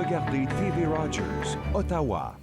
regardez TV Rogers, Ottawa.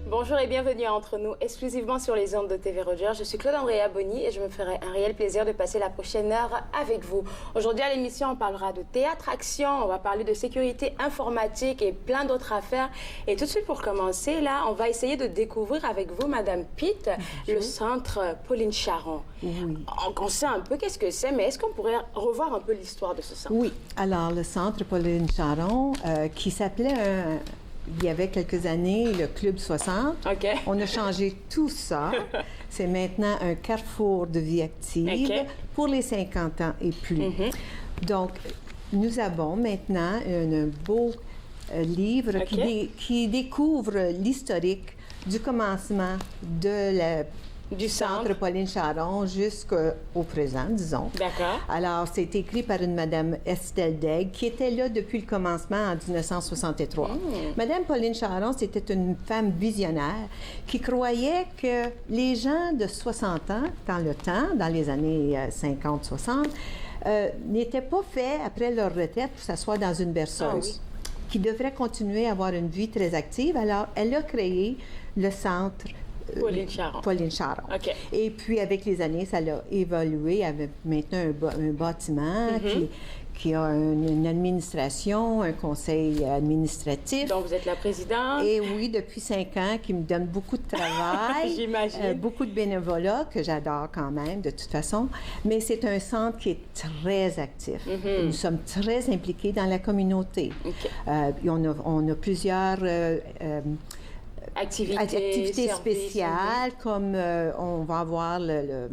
Bonjour et bienvenue à Entre nous, exclusivement sur les ondes de TV Rogers. Je suis Claude-Andrea Bonny et je me ferai un réel plaisir de passer la prochaine heure avec vous. Aujourd'hui à l'émission, on parlera de théâtre action, on va parler de sécurité informatique et plein d'autres affaires. Et tout de suite pour commencer, là, on va essayer de découvrir avec vous, Madame Pitt, le centre Pauline Charon. Oui. On sait un peu qu'est-ce que c'est, mais est-ce qu'on pourrait revoir un peu l'histoire de ce centre? Oui. Alors, le centre Pauline Charon, qui s'appelait il y avait quelques années, le Club 60. OK. On a changé tout ça. C'est maintenant un carrefour de vie active pour les 50 ans et plus. Donc, nous avons maintenant un beau livre qui découvre l'historique du commencement du centre Pauline Charon jusqu'au présent, disons. D'accord. Alors, c'est écrit par une Madame Estelle Daigle, qui était là depuis le commencement en 1963. Madame Pauline Charon, c'était une femme visionnaire qui croyait que les gens de 60 ans, dans les années 50-60, n'étaient pas faits, après leur retraite, pour s'asseoir dans une berceuse. Qui devraient continuer à avoir une vie très active. Alors, elle a créé le centre Pauline Charon. OK. Et puis, avec les années, ça a évolué avec maintenant un bâtiment qui a une administration, un conseil administratif. Donc, vous êtes la présidente. Et oui, depuis 5 ans, qui me donne beaucoup de travail. J'imagine. Beaucoup de bénévolat, que j'adore quand même, de toute façon. Mais c'est un centre qui est très actif. Nous sommes très impliqués dans la communauté. On a plusieurs... activités spéciales, comme on va avoir le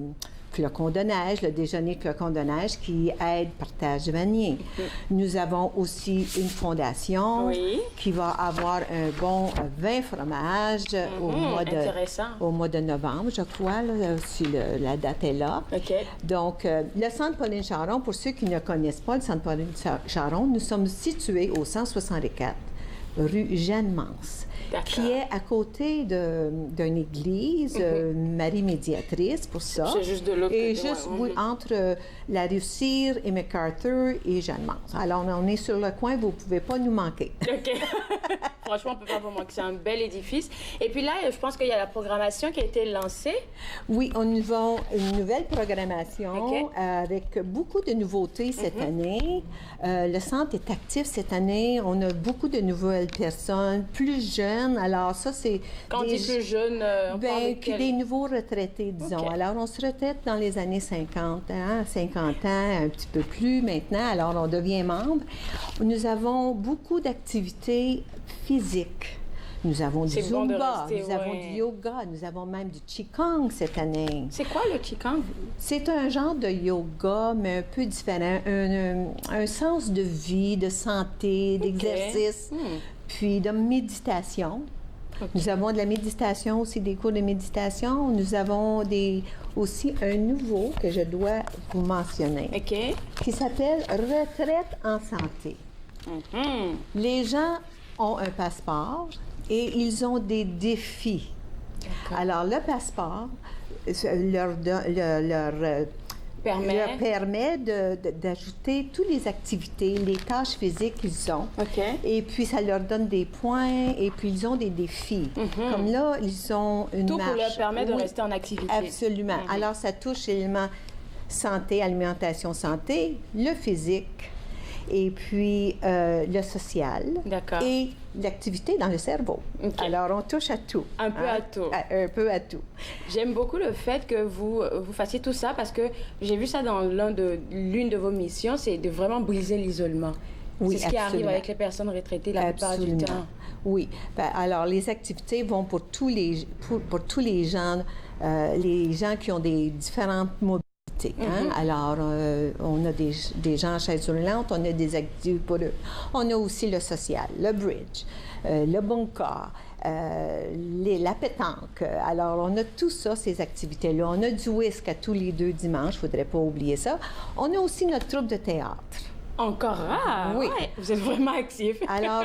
flocon de neige, le déjeuner flocon de neige qui aide Partage Vanier. Nous avons aussi une fondation qui va avoir un bon vin fromage au mois de novembre, je crois, là, si la date est là. Donc, le centre Pauline Charon, pour ceux qui ne connaissent pas le centre Pauline Charon, nous sommes situés au 164 rue Jeanne-Mance, qui est à côté d'une église, Marie Médiatrice, pour ça. C'est juste de l'autre côté. Et juste entre la rue Cyr et MacArthur et Jeanne-Mance. Alors, on est sur le coin, vous ne pouvez pas nous manquer. OK. Franchement, on ne peut pas vous manquer. C'est un bel édifice. Et puis là, je pense qu'il y a la programmation qui a été lancée. Oui, on avons une nouvelle programmation avec beaucoup de nouveautés cette année. Le centre est actif cette année. On a beaucoup de nouvelles personnes, plus jeunes. Alors ça, c'est... Quand on dit plus jeunes, on parle de des nouveaux retraités, disons. Alors, on se retraite dans les années 50 ans, un petit peu plus maintenant. Alors, on devient membre. Nous avons beaucoup d'activités physiques. Nous avons du Zumba, nous avons du yoga, nous avons même du Qigong cette année. C'est quoi le Qigong? C'est un genre de yoga, mais un peu différent. Un sens de vie, de santé, d'exercice, puis de méditation. Nous avons de la méditation aussi, des cours de méditation. Nous avons aussi un nouveau que je dois vous mentionner, qui s'appelle Retraite en santé. Les gens ont un passeport et ils ont des défis. Alors, le passeport leur permet d'ajouter toutes les activités, les tâches physiques qu'ils ont. Et puis, ça leur donne des points et puis ils ont des défis. Comme là, ils ont une Tout marche. pour leur permettre de rester en activité. Absolument. Alors, ça touche l'élément santé, alimentation, santé, le physique, et puis le social et l'activité dans le cerveau. Alors, on touche à tout. Un peu à tout. Un peu à tout. J'aime beaucoup le fait que vous fassiez tout ça parce que j'ai vu ça dans l'une de vos missions, c'est de vraiment briser l'isolement. Oui, c'est ce qui arrive avec les personnes retraitées la plupart du temps. Oui. Alors, les activités vont pour tous les gens, les gens qui ont des différentes mobilités. Alors, on a des gens en chaise roulante, on a des activités pour eux. On a aussi le social, le bridge, le bunker, la pétanque. Alors, on a tout ça, ces activités-là. On a du whisky à tous les 2 dimanches, il ne faudrait pas oublier ça. On a aussi notre troupe de théâtre. Encore rare? Oui. Ouais, vous êtes vraiment actif. Alors,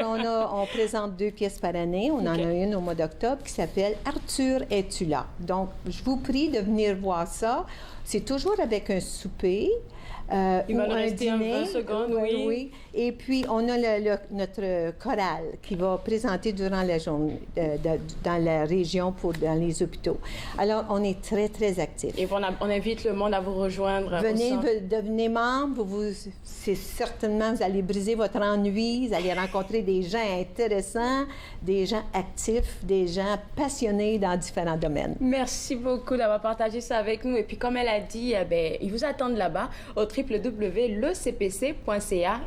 on présente 2 pièces par année. On en a une au mois d'octobre qui s'appelle « Arthur, es-tu là? » Donc, je vous prie de venir voir ça. C'est toujours avec un souper. Il va ou nous un rester dîner. 20 secondes, oui. Et puis, on a notre chorale qui va présenter durant la journée dans la région dans les hôpitaux. Alors, on est très, très actifs. Et on invite le monde à vous rejoindre. Devenez membre. C'est certainement, vous allez briser votre ennui. Vous allez rencontrer des gens intéressants, des gens actifs, des gens passionnés dans différents domaines. Merci beaucoup d'avoir partagé ça avec nous. Et puis, comme elle a dit, ils vous attendent là-bas au www.lecpc.ca.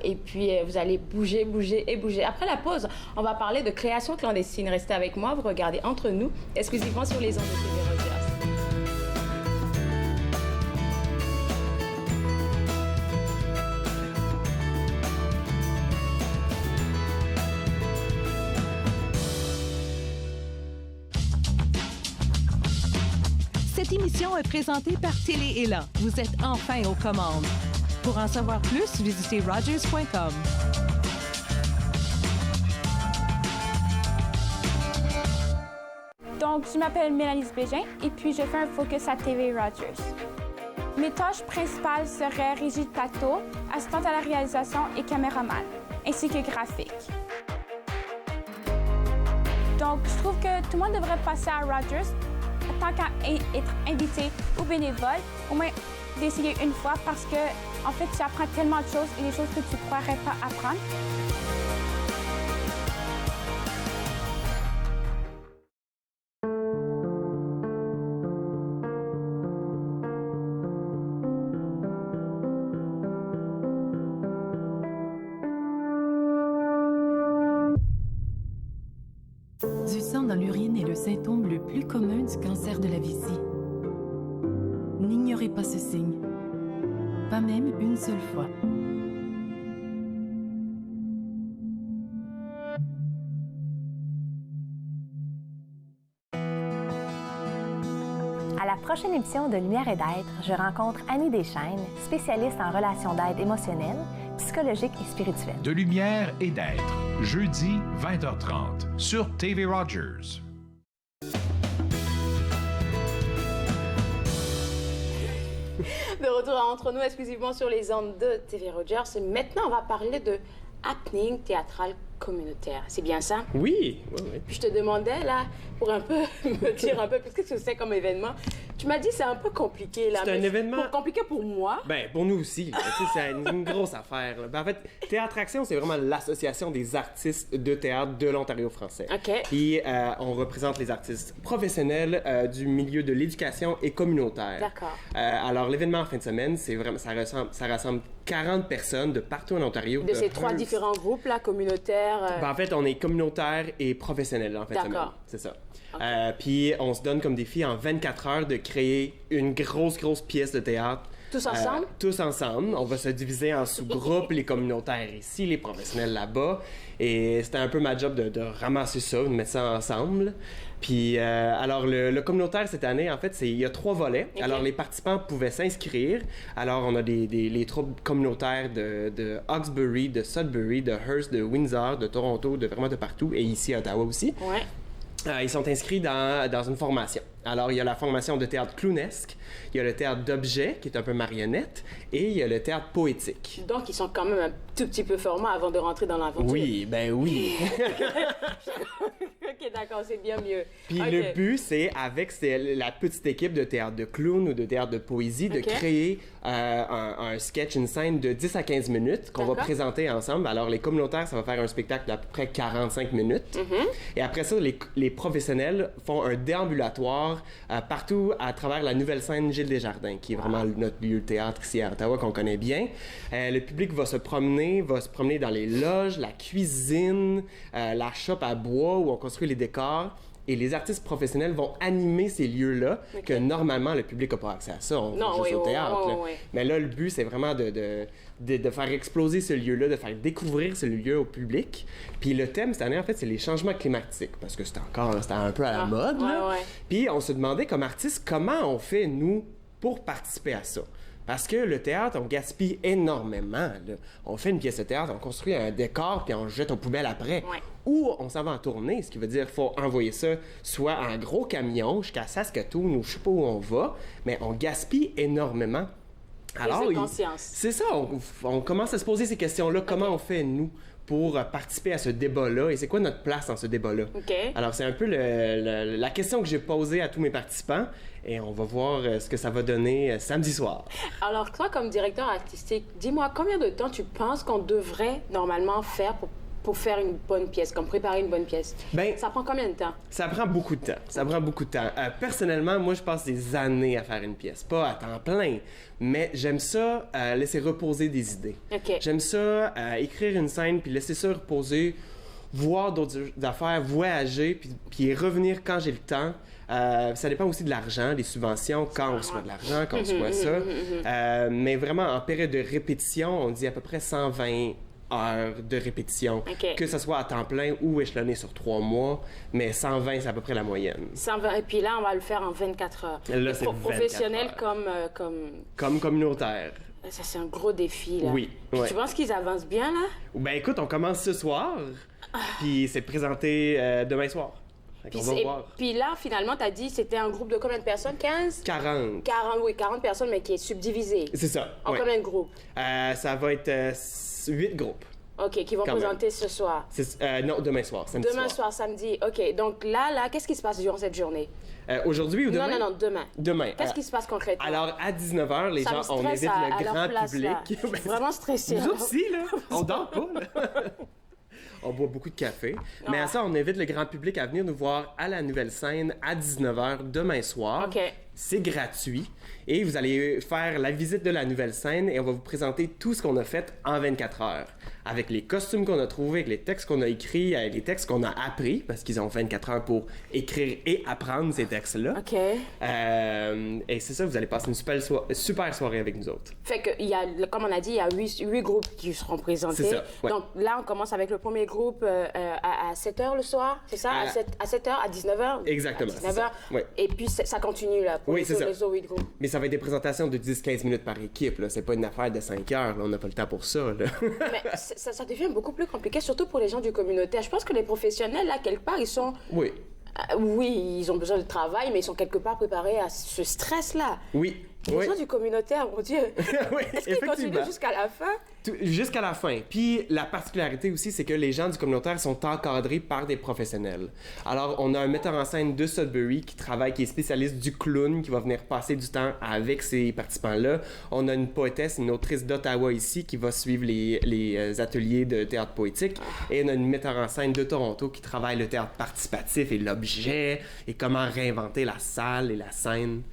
Et puis, vous allez bouger, bouger et bouger. Après la pause, on va parler de création clandestine. Restez avec moi, vous regardez Entre nous, exclusivement sur les ondes de TV Rogers. Cette émission est présentée par Télé Élan. Vous êtes enfin aux commandes. Pour en savoir plus, visitez rogers.com. Donc, je m'appelle Mélanie Bégin et puis je fais un focus à TV Rogers. Mes tâches principales seraient régie de plateau, assistante à la réalisation et caméraman, ainsi que graphique. Donc, je trouve que tout le monde devrait passer à Rogers tant qu'à être invité ou bénévole, au moins d'essayer une fois parce que, en fait, tu apprends tellement de choses et des choses que tu ne pourrais pas apprendre. Du sang dans l'urine est le symptôme le plus commun du cancer de la vessie. N'ignorez pas ce signe, pas même une seule fois. À la prochaine émission de Lumière et d'être, je rencontre Annie Deschaines, spécialiste en relations d'aide émotionnelle, psychologique et spirituelle. De lumière et d'être, jeudi 20h30 sur TV Rogers. De retour à Entre nous, exclusivement sur les ondes de TV Rogers. Et maintenant, on va parler de happening théâtral communautaire. C'est bien ça? Oui. Je te demandais, là, pour un peu me dire un peu, qu'est-ce que c'est comme événement? Tu m'as dit c'est un peu compliqué, là. C'est un événement... Compliqué pour moi. Ben, pour nous aussi. C'est une grosse affaire. Là. Ben, en fait, Théâtre Action, c'est vraiment l'association des artistes de théâtre de l'Ontario français. OK. Puis, on représente les artistes professionnels du milieu de l'éducation et communautaire. D'accord. Alors, l'événement en fin de semaine, c'est vraiment, ça rassemble 40 personnes de partout en Ontario. De ces 3 différents groupes, là, communautaires. Ben, en fait, on est communautaire et professionnel en fin de semaine. D'accord. C'est ça. Okay. Puis, on se donne comme défi en 24 heures de créer une grosse pièce de théâtre. Tous ensemble? Tous ensemble. On va se diviser en sous-groupes, les communautaires ici, les professionnels là-bas. Et c'était un peu ma job de ramasser ça, de mettre ça ensemble. Puis, alors, le communautaire cette année, en fait, il y a 3 volets. Okay. Alors, les participants pouvaient s'inscrire. Alors, on a les troupes communautaires de Hawkesbury, de Sudbury, de Hearst, de Windsor, de Toronto, vraiment de partout, et ici à Ottawa aussi. Ouais. Ils sont inscrits dans une formation. Alors, il y a la formation de théâtre clownesque, il y a le théâtre d'objet, qui est un peu marionnette, et il y a le théâtre poétique. Donc, ils sont quand même un tout petit peu formés avant de rentrer dans l'aventure. Oui, ben oui. OK, d'accord, c'est bien mieux. Puis okay. Le but, c'est, avec la petite équipe de théâtre de clown ou de théâtre de poésie, de créer un sketch, une scène de 10 à 15 minutes qu'on va présenter ensemble. Alors, les communautaires, ça va faire un spectacle d'à peu près 45 minutes. Et après ça, les professionnels font un déambulatoire partout à travers la nouvelle scène Gilles Desjardins, qui est vraiment notre lieu de théâtre ici à Ottawa qu'on connaît bien. Le public va se promener dans les loges, la cuisine, la shop à bois où on construit les décors. et les artistes professionnels vont animer ces lieux-là que normalement le public n'a pas accès à ça. On joue juste au théâtre. Mais là, le but, c'est vraiment de faire exploser ce lieu-là, de faire découvrir ce lieu au public. Puis le thème cette année, en fait, c'est les changements climatiques, parce que c'était un peu à la mode. Puis on se demandait comme artiste, comment on fait, nous, pour participer à ça? Parce que le théâtre, on gaspille énormément. Là. On fait une pièce de théâtre, on construit un décor, puis on le jette aux poubelles après. Ou on s'en va en tournée, ce qui veut dire qu'il faut envoyer ça soit en gros camion jusqu'à Saskatoon ou je sais pas où on va, mais on gaspille énormément. Alors, c'est ça, on commence à se poser ces questions-là. Comment on fait, nous, pour participer à ce débat-là? Et c'est quoi notre place dans ce débat-là? Alors, c'est un peu la question que j'ai posée à tous mes participants. Et on va voir ce que ça va donner samedi soir. Alors, toi, comme directeur artistique, dis-moi, combien de temps tu penses qu'on devrait normalement faire pour faire une bonne pièce, comme préparer une bonne pièce? Ça prend combien de temps? Ça prend beaucoup de temps. Personnellement, moi, je passe des années à faire une pièce. Pas à temps plein, mais j'aime ça laisser reposer des idées. J'aime ça écrire une scène, puis laisser ça reposer, voir d'autres affaires, voyager, puis revenir quand j'ai le temps. Ça dépend aussi de l'argent, des subventions, quand on reçoit de l'argent, quand on reçoit ça. Mais vraiment, en période de répétition, on dit à peu près 120 heures de répétition, que ce soit à temps plein ou échelonné sur 3 mois, mais 120, c'est à peu près la moyenne. 120, et puis là, on va le faire en 24 heures. Là, c'est professionnel comme communautaire. Ça, c'est un gros défi, là. Oui. Tu penses qu'ils avancent bien, là? Ben écoute, on commence ce soir, puis c'est présenté demain soir. Puis là, finalement, tu as dit c'était un groupe de combien de personnes? 15? 40. 40 personnes, mais qui est subdivisé. C'est ça. En combien de groupes? Ça va être 8 groupes. OK, qui vont présenter ce soir? Non, demain soir, samedi soir. Demain soir, samedi. OK, donc là, qu'est-ce qui se passe durant cette journée? Aujourd'hui ou demain? Non, demain. Demain. Qu'est-ce qui se passe concrètement? Alors, à 19h, les gens, on invite le grand public. Vraiment stressé. Nous aussi, là, on dort pas, là. On boit beaucoup de café. Mais à ça, on invite le grand public à venir nous voir à la Nouvelle Scène à 19h demain soir. C'est gratuit. Et vous allez faire la visite de la Nouvelle Scène et on va vous présenter tout ce qu'on a fait en 24 heures. Avec les costumes qu'on a trouvés, avec les textes qu'on a écrits, avec les textes qu'on a appris, parce qu'ils ont 24 heures pour écrire et apprendre ces textes-là. Et c'est ça, vous allez passer une super soirée avec nous autres. Fait que, comme on a dit, il y a 8 groupes qui seront présentés. C'est ça, Donc là, on commence avec le premier groupe à 7h le soir, c'est ça? À 7h, à 19h? Exactement. À 19h. Et puis ça continue là pour les autres 8 groupes. Mais ça va être des présentations de 10-15 minutes par équipe. Là. C'est pas une affaire de 5 heures. Là. On n'a pas le temps pour ça. Là. Mais ça devient beaucoup plus compliqué, surtout pour les gens du communautaire. Je pense que les professionnels, là, quelque part, ils sont... Oui, ils ont besoin de travail, mais ils sont quelque part préparés à ce stress-là. Oui. Les gens du communautaire, mon Dieu. Est-ce qu'ils continuent jusqu'à la fin? Jusqu'à la fin. Puis la particularité aussi, c'est que les gens du communautaire sont encadrés par des professionnels. Alors, on a un metteur en scène de Sudbury qui est spécialiste du clown, qui va venir passer du temps avec ces participants-là. On a une poétesse, une autrice d'Ottawa ici, qui va suivre les ateliers de théâtre poétique. Et on a une metteur en scène de Toronto qui travaille le théâtre participatif et l'objet, et comment réinventer la salle et la scène.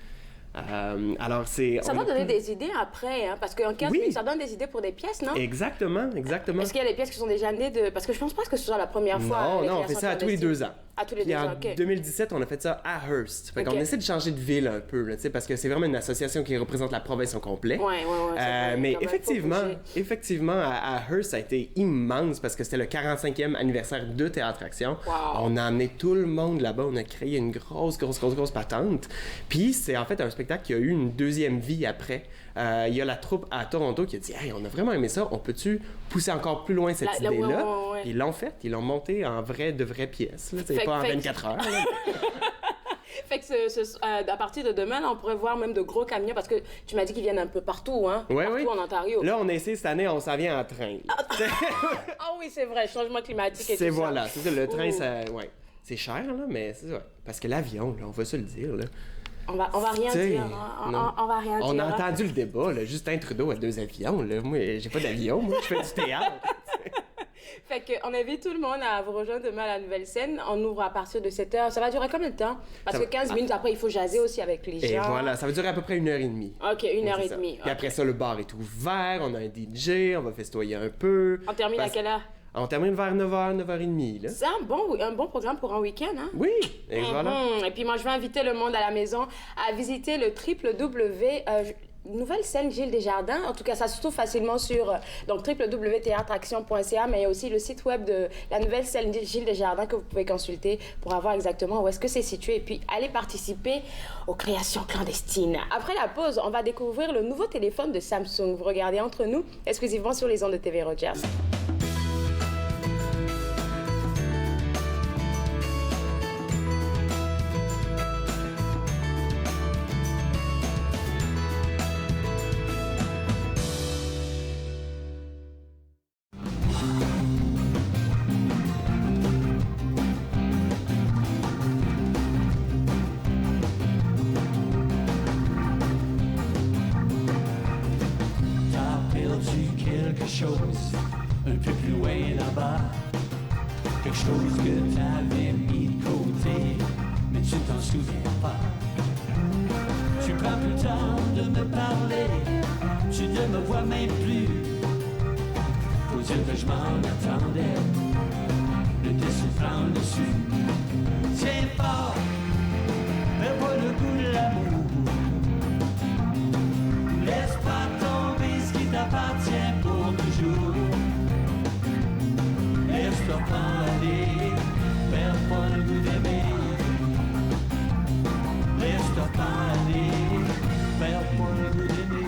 Alors, ça doit donner des idées après, hein, parce qu'en 15 minutes, ça donne des idées pour des pièces, non? Exactement. Est-ce qu'il y a des pièces qui sont déjà nées de... Parce que je pense pas que ce soit la première fois. Non, on fait ça à tous les 2 ans. À tous les 2 ans, en 2017, on a fait ça à Hearst. Fait qu'on essaie de changer de ville un peu, là, parce que c'est vraiment une association qui représente la province au complet. Mais effectivement, à Hearst, ça a été immense parce que c'était le 45e anniversaire de Théâtre Action. On a amené tout le monde là-bas. On a créé une grosse patente. Puis c'est en fait un spectacle qui a eu une deuxième vie après. Il y a la troupe à Toronto qui a dit « Hey, on a vraiment aimé ça. On peut-tu pousser encore plus loin cette idée-là? » Ils l'ont fait. Ils l'ont monté en de vraies pièces. Pas en 24 heures. Fait que à partir de demain, là, on pourrait voir même de gros camions parce que tu m'as dit qu'ils viennent un peu partout, hein? Partout en Ontario. Là, on a essayé cette année, on s'en vient en train. Oui, c'est vrai, changement climatique et tout ça. C'est ça, le train, c'est cher, là, mais c'est ça. Parce que l'avion, là, on va se le dire, là. On va rien dire. On va rien dire. On a entendu le débat, là. Justin Trudeau a 2 avions, là. Moi, j'ai pas d'avion, moi, je fais du théâtre. Fait qu'on invite tout le monde à vous rejoindre demain à la Nouvelle Scène. On ouvre à partir de 7h. Ça va durer combien de temps? Parce que 15 minutes après, il faut jaser aussi avec les gens. Et voilà, ça va durer à peu près 1h30. OK, 1h30. Puis après ça, le bar est ouvert, on a un DJ, on va festoyer un peu. On termine à quelle heure? On termine vers 9h, 9h30. Là. C'est un bon programme pour un week-end, hein? Oui, et voilà. Et puis moi, je vais inviter le monde à la maison à visiter le Nouvelle scène Gilles Desjardins. En tout cas, ça se trouve facilement sur www.théâtreaction.ca, mais il y a aussi le site web de la Nouvelle scène Gilles Desjardins que vous pouvez consulter pour avoir exactement où est-ce que c'est situé et puis aller participer aux créations clandestines. Après la pause, on va découvrir le nouveau téléphone de Samsung. Vous regardez Entre nous, exclusivement sur les ondes de TV Rogers. Un peu plus loin là-bas, quelque chose que t'avais mis de côté, mais tu t'en souviens pas. Tu prends plus le temps de me parler, tu ne me vois même plus. Faut dire que je m'en attendais, le dessus prend le dessus. Tiens fort, perds pas le goût de l'amour. Laisse pas tomber ce qui t'appartient pour toujours. Laisse-toi pas aller, perds pas le goût d'aimer. Laisse-toi pas aller, perds pas le goût d'aimer.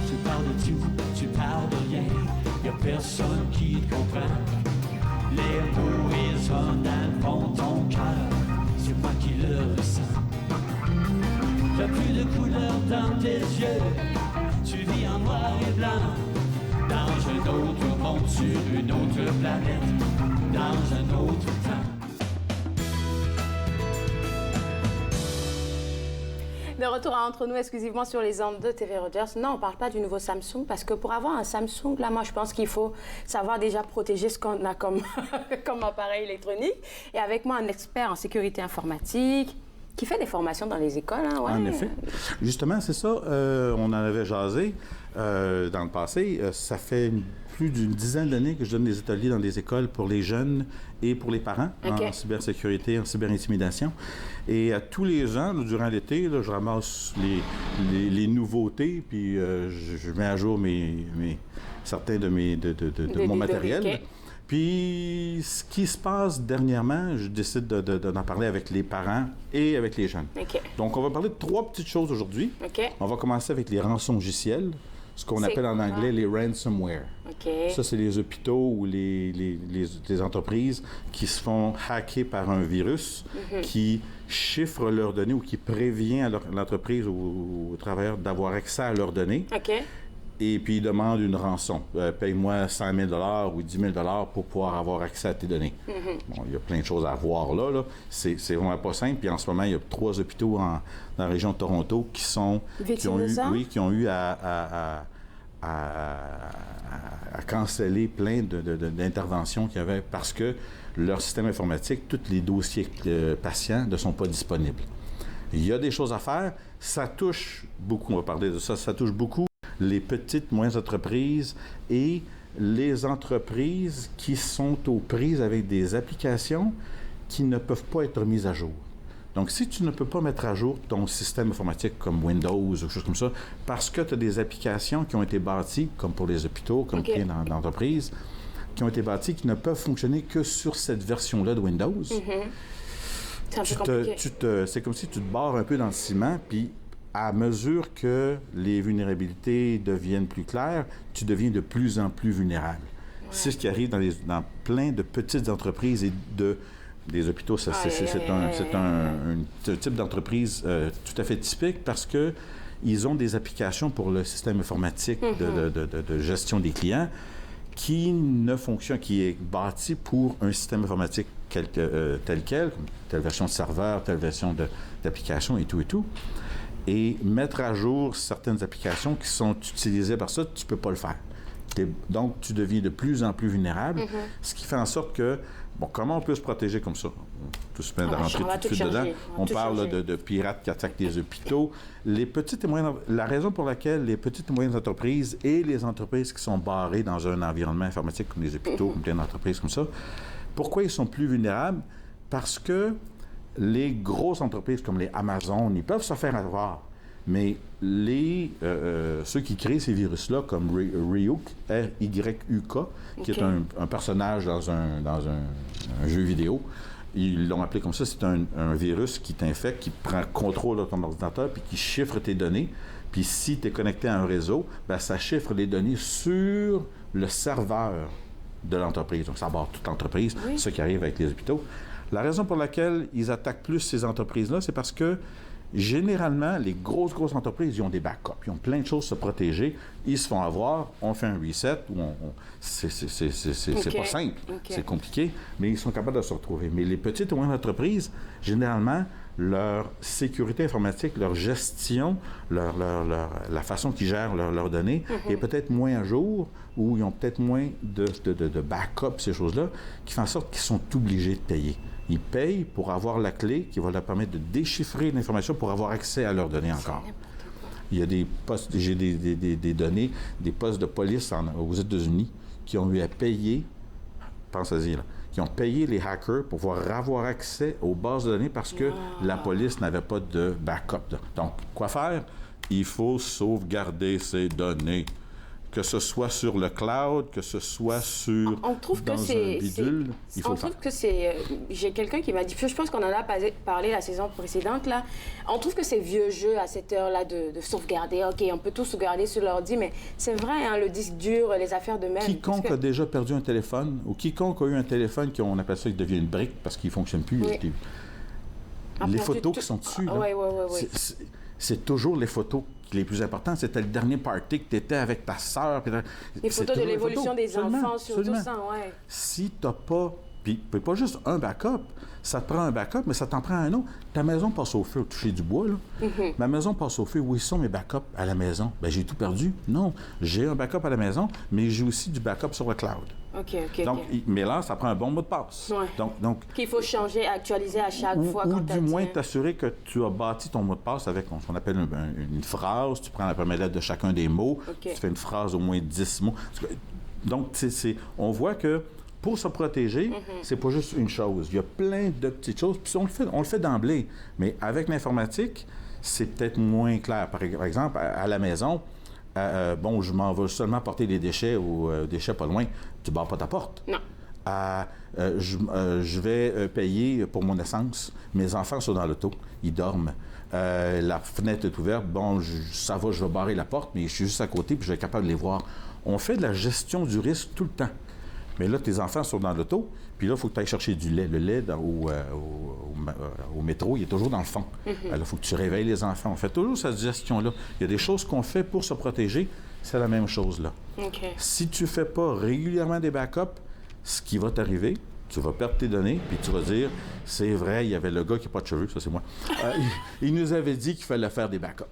Tu parles de tout, tu parles de rien, y'a personne qui te comprend. Les mots résonnent dans le fond de ton cœur, c'est moi qui le ressens. T'as plus de couleur dans tes yeux, tu vis en noir et blanc. Dans un autre monde, sur une autre planète, dans un autre temps. De retour à Entre nous, exclusivement sur les ondes de TV Rogers. Non, on ne parle pas du nouveau Samsung, parce que pour avoir un Samsung, là, moi, je pense qu'il faut savoir déjà protéger ce qu'on a comme, comme appareil électronique. Et avec moi, un expert en sécurité informatique, qui fait des formations dans les écoles. Hein, ouais. En effet. Justement, c'est ça. On en avait jasé dans le passé. Ça fait plus d'une dizaine d'années que je donne des ateliers dans des écoles pour les jeunes et pour les parents en cybersécurité, en cyberintimidation. Et tous les ans, là, durant l'été, là, je ramasse les nouveautés, puis je mets à jour certains de mon matériel. Puis, ce qui se passe dernièrement, je décide d'en parler avec les parents et avec les jeunes. Donc, on va parler de 3 petites choses aujourd'hui. On va commencer avec les rançongiciels, ce qu'on appelle en anglais les ransomware. Ça, c'est les hôpitaux ou les entreprises qui se font hacker par un virus qui chiffre leurs données ou qui prévient à l'entreprise ou aux travailleurs d'avoir accès à leurs données. Et puis, ils demandent une rançon. Paye-moi 100 000 ou 10 000 pour pouvoir avoir accès à tes données. Bon, il y a plein de choses à voir là. C'est vraiment pas simple. Puis en ce moment, il y a 3 hôpitaux dans la région de Toronto qui ont eu à canceller plein d'interventions qu'il y avait parce que leur système informatique, tous les dossiers patients ne sont pas disponibles. Il y a des choses à faire. Ça touche beaucoup, on va parler de ça, ça touche beaucoup les petites, moyennes entreprises et les entreprises qui sont aux prises avec des applications qui ne peuvent pas être mises à jour. Donc, si tu ne peux pas mettre à jour ton système informatique comme Windows ou quelque chose comme ça, parce que tu as des applications qui ont été bâties, comme pour les hôpitaux, comme dans l'entreprise, qui ont été bâties, qui ne peuvent fonctionner que sur cette version-là de Windows, c'est comme si tu te barres un peu dans le ciment, puis à mesure que les vulnérabilités deviennent plus claires, tu deviens de plus en plus vulnérable. C'est ce qui arrive dans plein de petites entreprises et des hôpitaux. C'est un type d'entreprise tout à fait typique parce que ils ont des applications pour le système informatique de gestion des clients qui ne fonctionne, qui est bâti pour un système informatique tel quel, comme telle version de serveur, telle version d'application et tout. Et mettre à jour certaines applications qui sont utilisées par ça, tu ne peux pas le faire. Donc, tu deviens de plus en plus vulnérable, ce qui fait en sorte que Bon, comment on peut se protéger comme ça? Tout se met d'entrer tout de suite dedans. On parle de pirates qui attaquent les hôpitaux. Les petites et moyennes... La raison pour laquelle les petites et moyennes entreprises et les entreprises qui sont barrées dans un environnement informatique comme les hôpitaux, comme plein d'entreprises comme ça, pourquoi ils sont plus vulnérables? Parce que les grosses entreprises comme les Amazon, ils peuvent se faire avoir. Mais ceux qui créent ces virus-là, comme Ryuk, R-Y-U-K, qui est un personnage dans un jeu vidéo, ils l'ont appelé comme ça, c'est un virus qui t'infecte, qui prend contrôle de ton ordinateur, puis qui chiffre tes données. Puis si tu es connecté à un réseau, bien, ça chiffre les données sur le serveur de l'entreprise. Donc, ça barre toute l'entreprise, ce qui arrive avec les hôpitaux. La raison pour laquelle ils attaquent plus ces entreprises-là, c'est parce que généralement, les grosses entreprises, ils ont des backups. Ils ont plein de choses à se protéger. Ils se font avoir. On fait un reset. C'est pas simple. C'est compliqué, mais ils sont capables de se retrouver. Mais les petites et moyennes entreprises, généralement, leur sécurité informatique, leur gestion, la façon qu'ils gèrent leurs données est peut-être moins à jour ou ils ont peut-être moins de backup, ces choses-là, qui font en sorte qu'ils sont obligés de payer. Ils payent pour avoir la clé qui va leur permettre de déchiffrer l'information pour avoir accès à leurs données encore. Il y a des postes, j'ai des données, des postes de police aux États-Unis qui ont eu à payer, pensez-y là, qui ont payé les hackers pour pouvoir avoir accès aux bases de données parce que la police n'avait pas de backup. Donc, quoi faire? Il faut sauvegarder ces données. Que ce soit sur le cloud, que ce soit sur un bidule, il faut le faire. On trouve que c'est... J'ai quelqu'un qui m'a dit, je pense qu'on en a parlé la saison précédente, là. On trouve que c'est vieux jeu à cette heure-là de sauvegarder. OK, on peut tout sauvegarder sur l'ordi, mais c'est vrai, hein, le disque dur, les affaires de même. Quiconque a déjà perdu un téléphone ou quiconque a eu un téléphone qu'on appelle ça, il devient une brique parce qu'il ne fonctionne plus. Oui. Les photos qui sont dessus, là, c'est toujours les photos les plus importantes. C'était le dernier party que tu étais avec ta sœur. Les photos de l'évolution des enfants, surtout ça, Si tu n'as pas... Puis pas juste un backup. Ça te prend un backup, mais ça t'en prend un autre. Ta maison passe au feu, toucher du bois, là. Ma maison passe au feu. Où sont mes backups à la maison? Bien, j'ai tout perdu. Non, j'ai un backup à la maison, mais j'ai aussi du backup sur le cloud. Donc, mais là, ça prend un bon mot de passe. Donc qu'il faut changer, actualiser à chaque fois quand tu as... Ou du moins t'assurer que tu as bâti ton mot de passe avec ce qu'on appelle une phrase. Tu prends la première lettre de chacun des mots. Tu fais une phrase au moins 10 mots. Donc, on voit que pour se protéger, c'est pas juste une chose. Il y a plein de petites choses. Puis on le fait d'emblée. Mais avec l'informatique, c'est peut-être moins clair. Par exemple, à la maison, je m'en vais seulement porter des déchets ou déchets pas loin. Tu ne barres pas ta porte. Non. Je vais payer pour mon essence. Mes enfants sont dans l'auto. Ils dorment. La fenêtre est ouverte. Bon, ça va, je vais barrer la porte, mais je suis juste à côté puis je vais être capable de les voir. On fait de la gestion du risque tout le temps. Mais là, tes enfants sont dans l'auto, puis là, il faut que tu ailles chercher du lait. Le lait au métro, il est toujours dans le fond. Alors, il faut que tu réveilles les enfants. On fait toujours cette gestion-là. Il y a des choses qu'on fait pour se protéger. C'est la même chose là. Si tu ne fais pas régulièrement des backups, ce qui va t'arriver, tu vas perdre tes données, puis tu vas dire, c'est vrai, il y avait le gars qui n'a pas de cheveux, ça c'est moi. Il nous avait dit qu'il fallait faire des backups.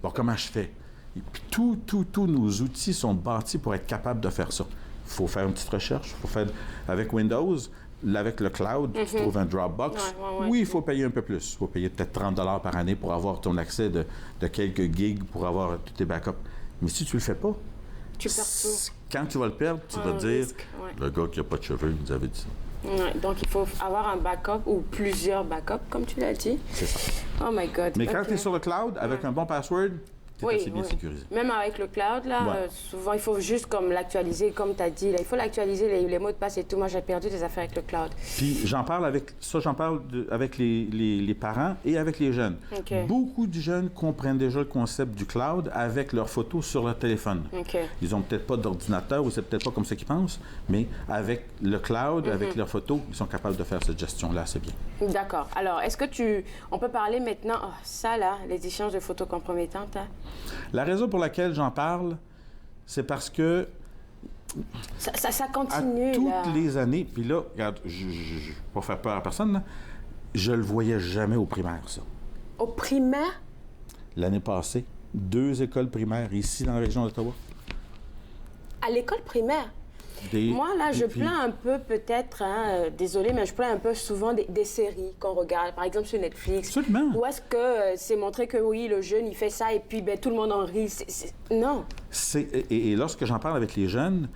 Bon, comment je fais? Et puis tous nos outils sont bâtis pour être capables de faire ça. Il faut faire une petite recherche. Faut faire avec Windows, avec le cloud, tu trouves un Dropbox. Oui, il faut payer un peu plus. Il faut payer peut-être 30 $ par année pour avoir ton accès de quelques gigs pour avoir tous tes backups. Mais si tu le fais pas, tu perds tout. Quand tu vas le perdre, tu vas dire le gars qui n'a pas de cheveux, il nous avait dit ça. Donc, il faut avoir un backup ou plusieurs backups, comme tu l'as dit. C'est ça. Oh my God. Mais quand tu es sur le cloud, avec un bon password, c'est assez bien sécurisé. Même avec le cloud, là, souvent, il faut juste comme l'actualiser, comme tu as dit. Là, il faut l'actualiser, les mots de passe et tout. Moi, j'ai perdu des affaires avec le cloud. Puis j'en parle avec les parents et avec les jeunes. Beaucoup de jeunes comprennent déjà le concept du cloud avec leurs photos sur leur téléphone. Ils n'ont peut-être pas d'ordinateur ou c'est peut-être pas comme ça qu'ils pensent, mais avec le cloud, avec leurs photos, ils sont capables de faire cette gestion-là, c'est bien. D'accord. Alors, est-ce que on peut parler maintenant, ça là, les échanges de photos compromettantes, là? La raison pour laquelle j'en parle, c'est parce que ça continue. À toutes les années, puis là, regarde, je ne vais pas faire peur à personne, là, je le voyais jamais au primaire, ça. Au primaire? L'année passée, 2 écoles primaires ici dans la région d'Ottawa. À l'école primaire? Moi, là, je plains un peu peut-être, désolé, mais je plains un peu souvent des séries qu'on regarde, par exemple sur Netflix. Absolument. Où est-ce que c'est montré que oui, le jeune, il fait ça et puis tout le monde en rit. Non. Et lorsque j'en parle avec les jeunes,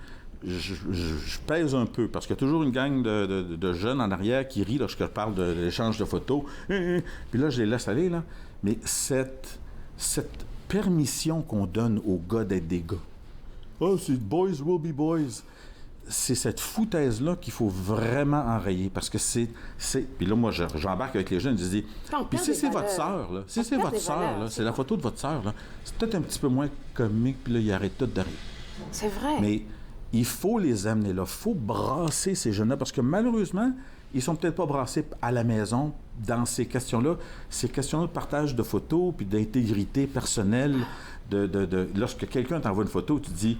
je pèse un peu, parce qu'il y a toujours une gang de jeunes en arrière qui rient lorsque je parle de l'échange de photos. Puis là, je les laisse aller, là. Mais cette permission qu'on donne aux gars d'être des gars. Oh, c'est boys will be boys. C'est cette foutaise-là qu'il faut vraiment enrayer, parce que c'est... Puis là, moi, j'embarque avec les jeunes, je dis... Puis si c'est votre sœur, là, si c'est votre sœur, là, c'est la photo de votre sœur, là, c'est peut-être un petit peu moins comique, puis là, ils arrêtent tout de rire. C'est vrai. Mais il faut les amener là. Il faut brasser ces jeunes-là, parce que malheureusement, ils sont peut-être pas brassés à la maison dans ces questions-là. Ces questions-là de partage de photos, puis d'intégrité personnelle, lorsque quelqu'un t'envoie une photo, tu te dis,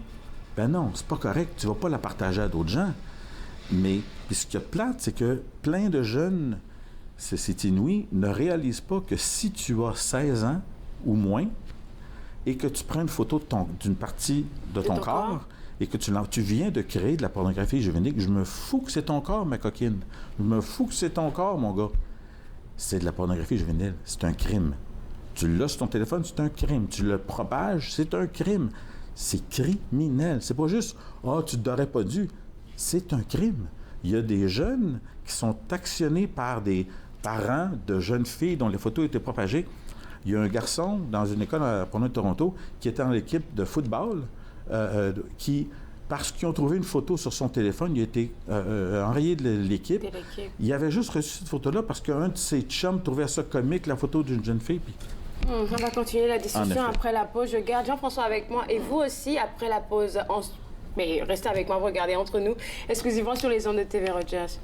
ben non, c'est pas correct, tu vas pas la partager à d'autres gens. Mais puis ce qu'il y a de plate, c'est que plein de jeunes, c'est inouï, ne réalisent pas que si tu as 16 ans ou moins, et que tu prends une photo d'une partie de ton corps, et que tu viens de créer de la pornographie juvénile, je me fous que c'est ton corps, ma coquine. Je me fous que c'est ton corps, mon gars. C'est de la pornographie juvénile. C'est un crime. Tu l'as sur ton téléphone, c'est un crime. Tu le propages, c'est un crime. C'est criminel. C'est pas juste « Ah, tu t'aurais pas dû ». C'est un crime. Il y a des jeunes qui sont actionnés par des parents de jeunes filles dont les photos étaient propagées. Il y a un garçon dans une école à Portneuf de Toronto qui était dans l'équipe de football qui, parce qu'ils ont trouvé une photo sur son téléphone, il a été enrayé de l'équipe. Il avait juste reçu cette photo-là parce qu'un de ses chums trouvait ça comique, la photo d'une jeune fille. Puis... On va continuer la discussion après la pause. Je garde Jean-François avec moi et vous aussi après la pause. Mais restez avec moi, vous regardez Entre nous, exclusivement sur les ondes de TV Rogers.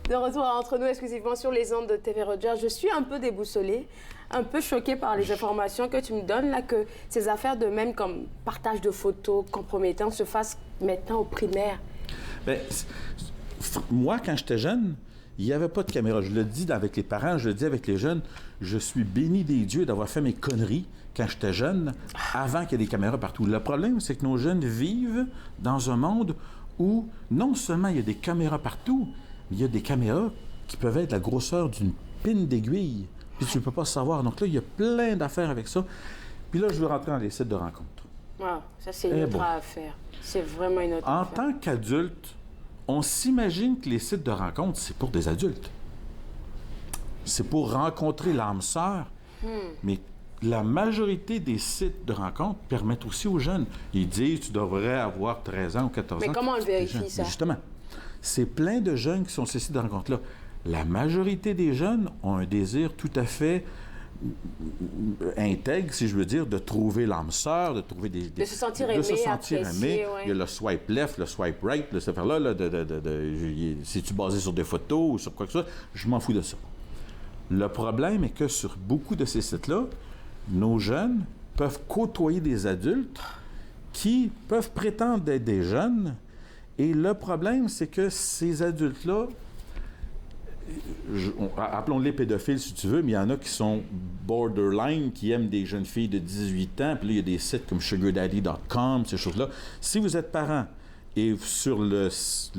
De retour Entre nous, exclusivement sur les ondes de TV Rogers. Je suis un peu déboussolée, un peu choquée par les informations que tu me donnes là, que ces affaires de même comme partage de photos compromettantes se fassent maintenant au primaire. Bien, moi, quand j'étais jeune, il n'y avait pas de caméra. Je le dis avec les parents, je le dis avec les jeunes. Je suis béni des dieux d'avoir fait mes conneries quand j'étais jeune, avant qu'il y ait des caméras partout. Le problème, c'est que nos jeunes vivent dans un monde où non seulement il y a des caméras partout, il y a des caméras qui peuvent être la grosseur d'une pine d'aiguille. Puis tu ne peux pas savoir. Donc là, il y a plein d'affaires avec ça. Puis là, je veux rentrer dans les sites de rencontres. Wow, ça, c'est une autre affaire. C'est vraiment une autre affaire. En tant qu'adulte, on s'imagine que les sites de rencontres, c'est pour des adultes. C'est pour rencontrer l'âme sœur. Mais la majorité des sites de rencontres permettent aussi aux jeunes. Ils disent, tu devrais avoir 13 ans ou 14 ans. Mais comment on vérifie ça? Justement. C'est plein de jeunes qui sont ces sites de rencontres-là. La majorité des jeunes ont un désir tout à fait intègre, si je veux dire, de trouver l'âme sœur, de trouver de se sentir aimé. Il y a le swipe left, le swipe right, cette affaire-là, c'est-tu basé sur des photos ou sur quoi que ce soit? Je m'en fous de ça. Le problème est que sur beaucoup de ces sites-là, nos jeunes peuvent côtoyer des adultes qui peuvent prétendre être des jeunes. Et le problème, c'est que ces adultes-là, appelons-les pédophiles si tu veux, mais il y en a qui sont borderline, qui aiment des jeunes filles de 18 ans. Puis là, il y a des sites comme sugardaddy.com, ces choses-là. Si vous êtes parent et sur le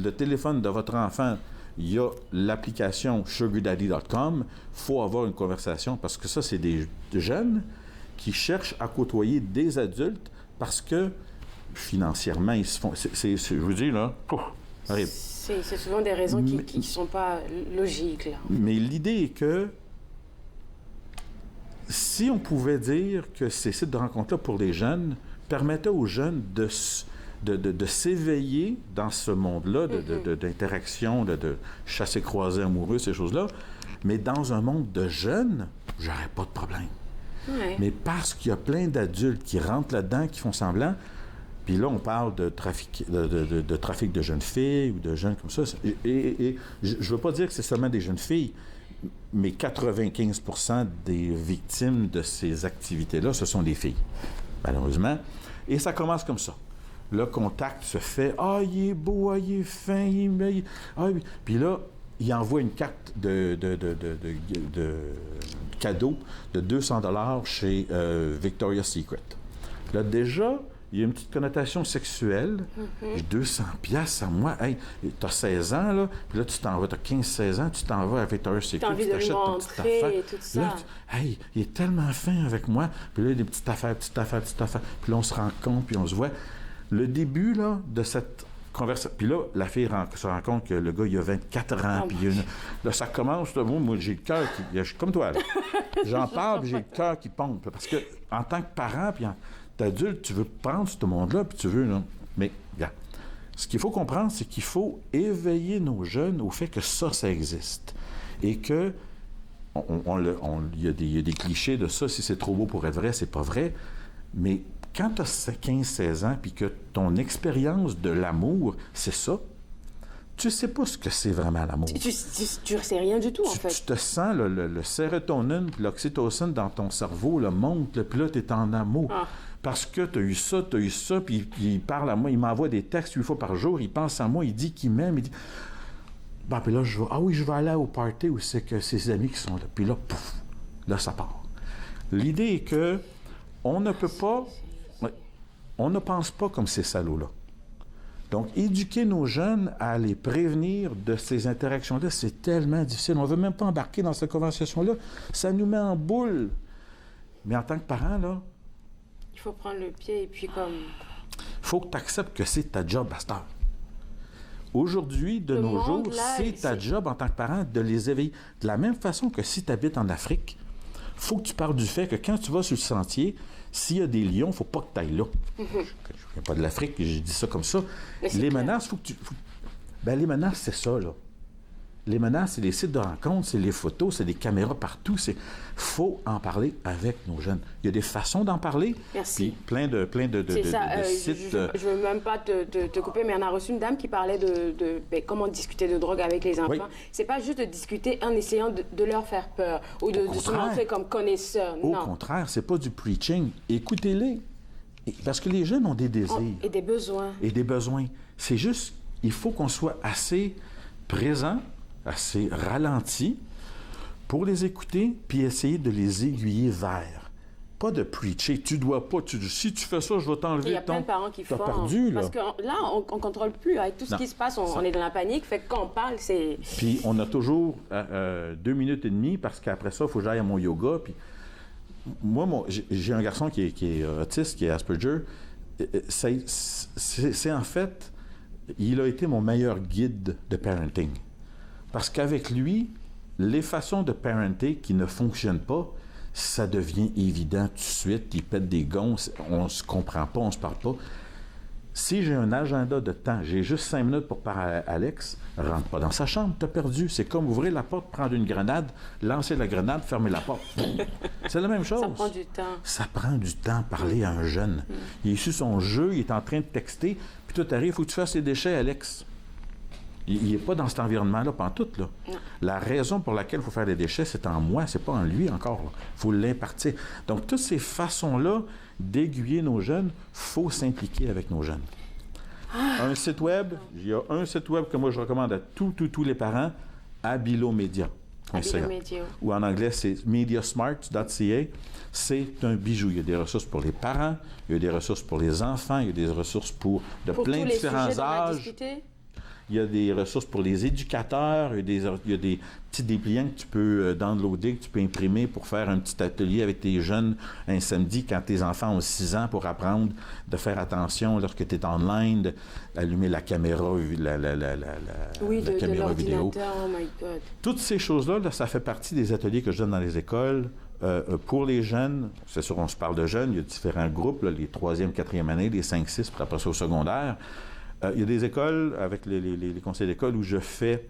téléphone de votre enfant, il y a l'application sugardaddy.com, il faut avoir une conversation parce que ça, c'est des jeunes qui cherchent à côtoyer des adultes parce que financièrement, ils se font... je vous dis, là... horrible. C'est souvent des raisons qui ne sont pas logiques. Là. Mais l'idée est que si on pouvait dire que ces sites de rencontres-là pour les jeunes permettaient aux jeunes de s'éveiller dans ce monde-là, d'interaction, de chasser-croiser amoureux, ces choses-là, mais dans un monde de jeunes, j'aurais pas de problème. Ouais. Mais parce qu'il y a plein d'adultes qui rentrent là-dedans, qui font semblant... Puis là, on parle de trafic de jeunes filles ou de jeunes comme ça. Et je ne veux pas dire que c'est seulement des jeunes filles, mais 95% des victimes de ces activités-là, ce sont des filles, malheureusement. Et ça commence comme ça. Le contact se fait. « Ah, il est beau, ah, il est fin, il est... Ah, puis là, il envoie une carte de cadeau de $200 chez Victoria's Secret. Là, déjà... Il y a une petite connotation sexuelle. J'ai 200 piastres à moi. Hey, t'as 16 ans, là, puis là, tu t'en vas, t'as 15-16 ans, tu t'en vas avec Victoria's Secret, tu t'achètes ta petite affaire. Et tout ça. Là, hey, il est tellement fin avec moi. Puis là, il y a des petites affaires. Puis là, on se rend compte, puis on se voit. Le début, là, de cette conversation... Puis là, la fille se rend compte que le gars, il a 24 ans, puis là, ça commence, là, moi, j'ai le cœur qui... Je suis comme toi, là. J'en parle, puis j'ai le cœur qui pompe. Parce que, en tant que parent, puis d'adulte, tu veux prendre ce monde-là, puis tu veux... Là. Mais, regarde, ce qu'il faut comprendre, c'est qu'il faut éveiller nos jeunes au fait que ça existe. Et que, il y a des clichés de ça, si c'est trop beau pour être vrai, c'est pas vrai. Mais quand tu as 15-16 ans, puis que ton expérience de l'amour, c'est ça, tu sais pas ce que c'est vraiment l'amour. Tu sais rien du tout, en fait. Tu te sens, le sérotonine puis l'oxytocine dans ton cerveau, le monte, puis là, tu es en amour. Ah. Parce que tu as eu ça, puis il parle à moi, il m'envoie des textes 8 fois par jour, il pense à moi, il dit qu'il m'aime, il dit... Bon, puis là, je vais aller au party où c'est que ses amis qui sont là. Puis là, pouf, là, ça part. L'idée est que on ne peut pas... On ne pense pas comme ces salauds-là. Donc, éduquer nos jeunes à les prévenir de ces interactions-là, c'est tellement difficile. On ne veut même pas embarquer dans cette conversation-là. Ça nous met en boule. Mais en tant que parent, là... Il faut prendre le pied et puis comme... Il faut que tu acceptes que c'est ta job à cette heure. Aujourd'hui, de nos jours, c'est ta job en tant que parent de les éveiller. De la même façon que si tu habites en Afrique, il faut que tu parles du fait que quand tu vas sur le sentier, s'il y a des lions, il ne faut pas que tu ailles là. Je ne viens pas de l'Afrique, j'ai dit ça comme ça. Les menaces, il faut que tu... les menaces, c'est ça, là. Les menaces, c'est les sites de rencontres, c'est les photos, c'est des caméras partout. Il faut en parler avec nos jeunes. Il y a des façons d'en parler. Merci. Plein de sites... Je ne veux même pas te couper, mais on a reçu une dame qui parlait de comment discuter de drogue avec les enfants. Oui. C'est pas juste de discuter en essayant de leur faire peur ou de se montrer comme connaisseurs. Au contraire, c'est pas du preaching. Écoutez-les. Parce que les jeunes ont des désirs. Et des besoins. Et des besoins. C'est juste, il faut qu'on soit assez présent, assez ralenti pour les écouter puis essayer de les aiguiller vers. Pas de preacher. Tu dois pas. Si tu fais ça, je vais t'enlever. Il y a plein de parents qui font. Perdu, là. Parce que là, on contrôle plus. Avec tout ce qui se passe, on est dans la panique. Fait que quand on parle, c'est... Puis on a toujours 2 minutes et demie parce qu'après ça, il faut que j'aille à mon yoga. Puis moi, j'ai un garçon qui est autiste, qui est Asperger. C'est en fait... Il a été mon meilleur guide de parenting. Parce qu'avec lui, les façons de parenter qui ne fonctionnent pas, ça devient évident tout de suite. Il pète des gonds, on se comprend pas, on se parle pas. Si j'ai un agenda de temps, j'ai juste 5 minutes pour parler à Alex, rentre pas dans sa chambre, t'as perdu. C'est comme ouvrir la porte, prendre une grenade, lancer la grenade, fermer la porte. C'est la même chose. Ça prend du temps. Ça prend du temps, parler à un jeune. Il est sur son jeu, il est en train de texter, puis toi, t'arrives, il faut que tu fasses les déchets, Alex. Il n'est pas dans cet environnement-là, pantoute, là. La raison pour laquelle il faut faire des déchets, c'est en moi, c'est pas en lui encore. Il faut l'impartir. Donc, toutes ces façons-là d'aiguiller nos jeunes, il faut s'impliquer avec nos jeunes. Un site web, il y a un site web que moi je recommande à tous les parents, Abilomedia. Ou en anglais, c'est mediasmart.ca. C'est un bijou. Il y a des ressources pour les parents, il y a des ressources pour les enfants, il y a des ressources pour plein de différents âges. Il y a des ressources pour les éducateurs, il y a des petits dépliants que tu peux downloader, que tu peux imprimer pour faire un petit atelier avec tes jeunes un samedi quand tes enfants ont 6 ans pour apprendre de faire attention lorsque tu es online, d'allumer la caméra, la caméra vidéo. Oh my God. Toutes ces choses-là, ça fait partie des ateliers que je donne dans les écoles. Pour les jeunes, c'est sûr, on se parle de jeunes, il y a différents groupes, là, les 3e, 4e années, les 5, 6, puis après ça au secondaire. Il y a des écoles, avec les conseils d'école, où je fais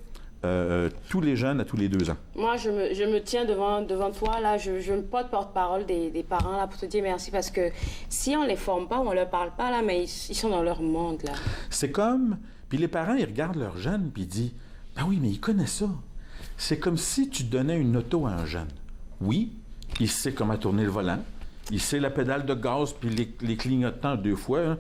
tous les jeunes à tous les 2 ans. Moi, je me tiens devant toi, là, je me porte-parole des parents, là, pour te dire merci, parce que si on les forme pas, on leur parle pas, là, mais ils sont dans leur monde, là. C'est comme... Puis les parents, ils regardent leurs jeunes, puis ils disent, « Ben oui, mais ils connaissent ça. » C'est comme si tu donnais une auto à un jeune. Oui, il sait comment tourner le volant, il sait la pédale de gaz, puis les clignotants 2 fois, hein,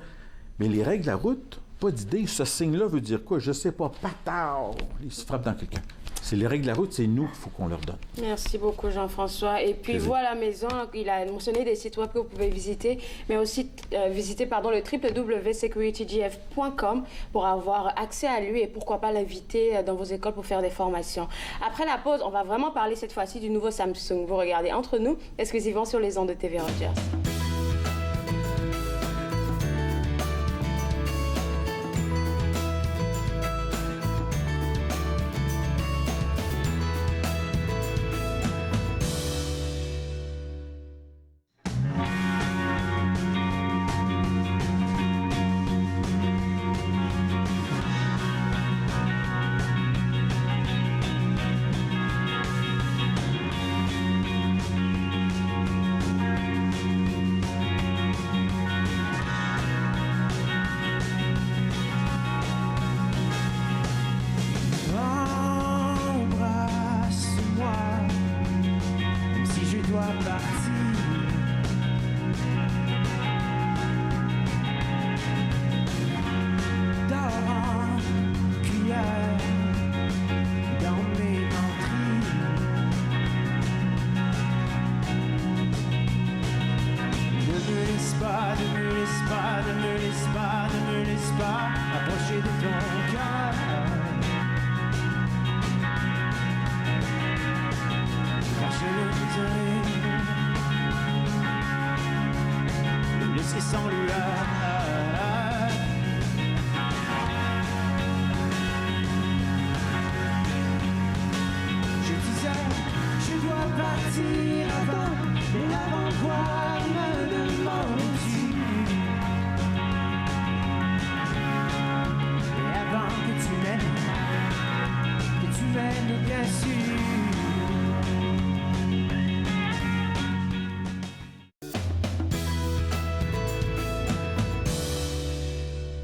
mais les règles de la route... Pas d'idée. Ce signe-là veut dire quoi? Je sais pas. Patard! Il se frappe dans quelqu'un. C'est les règles de la route, c'est nous qu'il faut qu'on leur donne. Merci beaucoup, Jean-François. Et puis, vous, à la maison, il a mentionné des sites web que vous pouvez visiter, mais aussi visiter le www.securitygf.com pour avoir accès à lui et pourquoi pas l'inviter dans vos écoles pour faire des formations. Après la pause, on va vraiment parler cette fois-ci du nouveau Samsung. Vous regardez Entre nous, exclusivement sur les ondes de TV Rogers.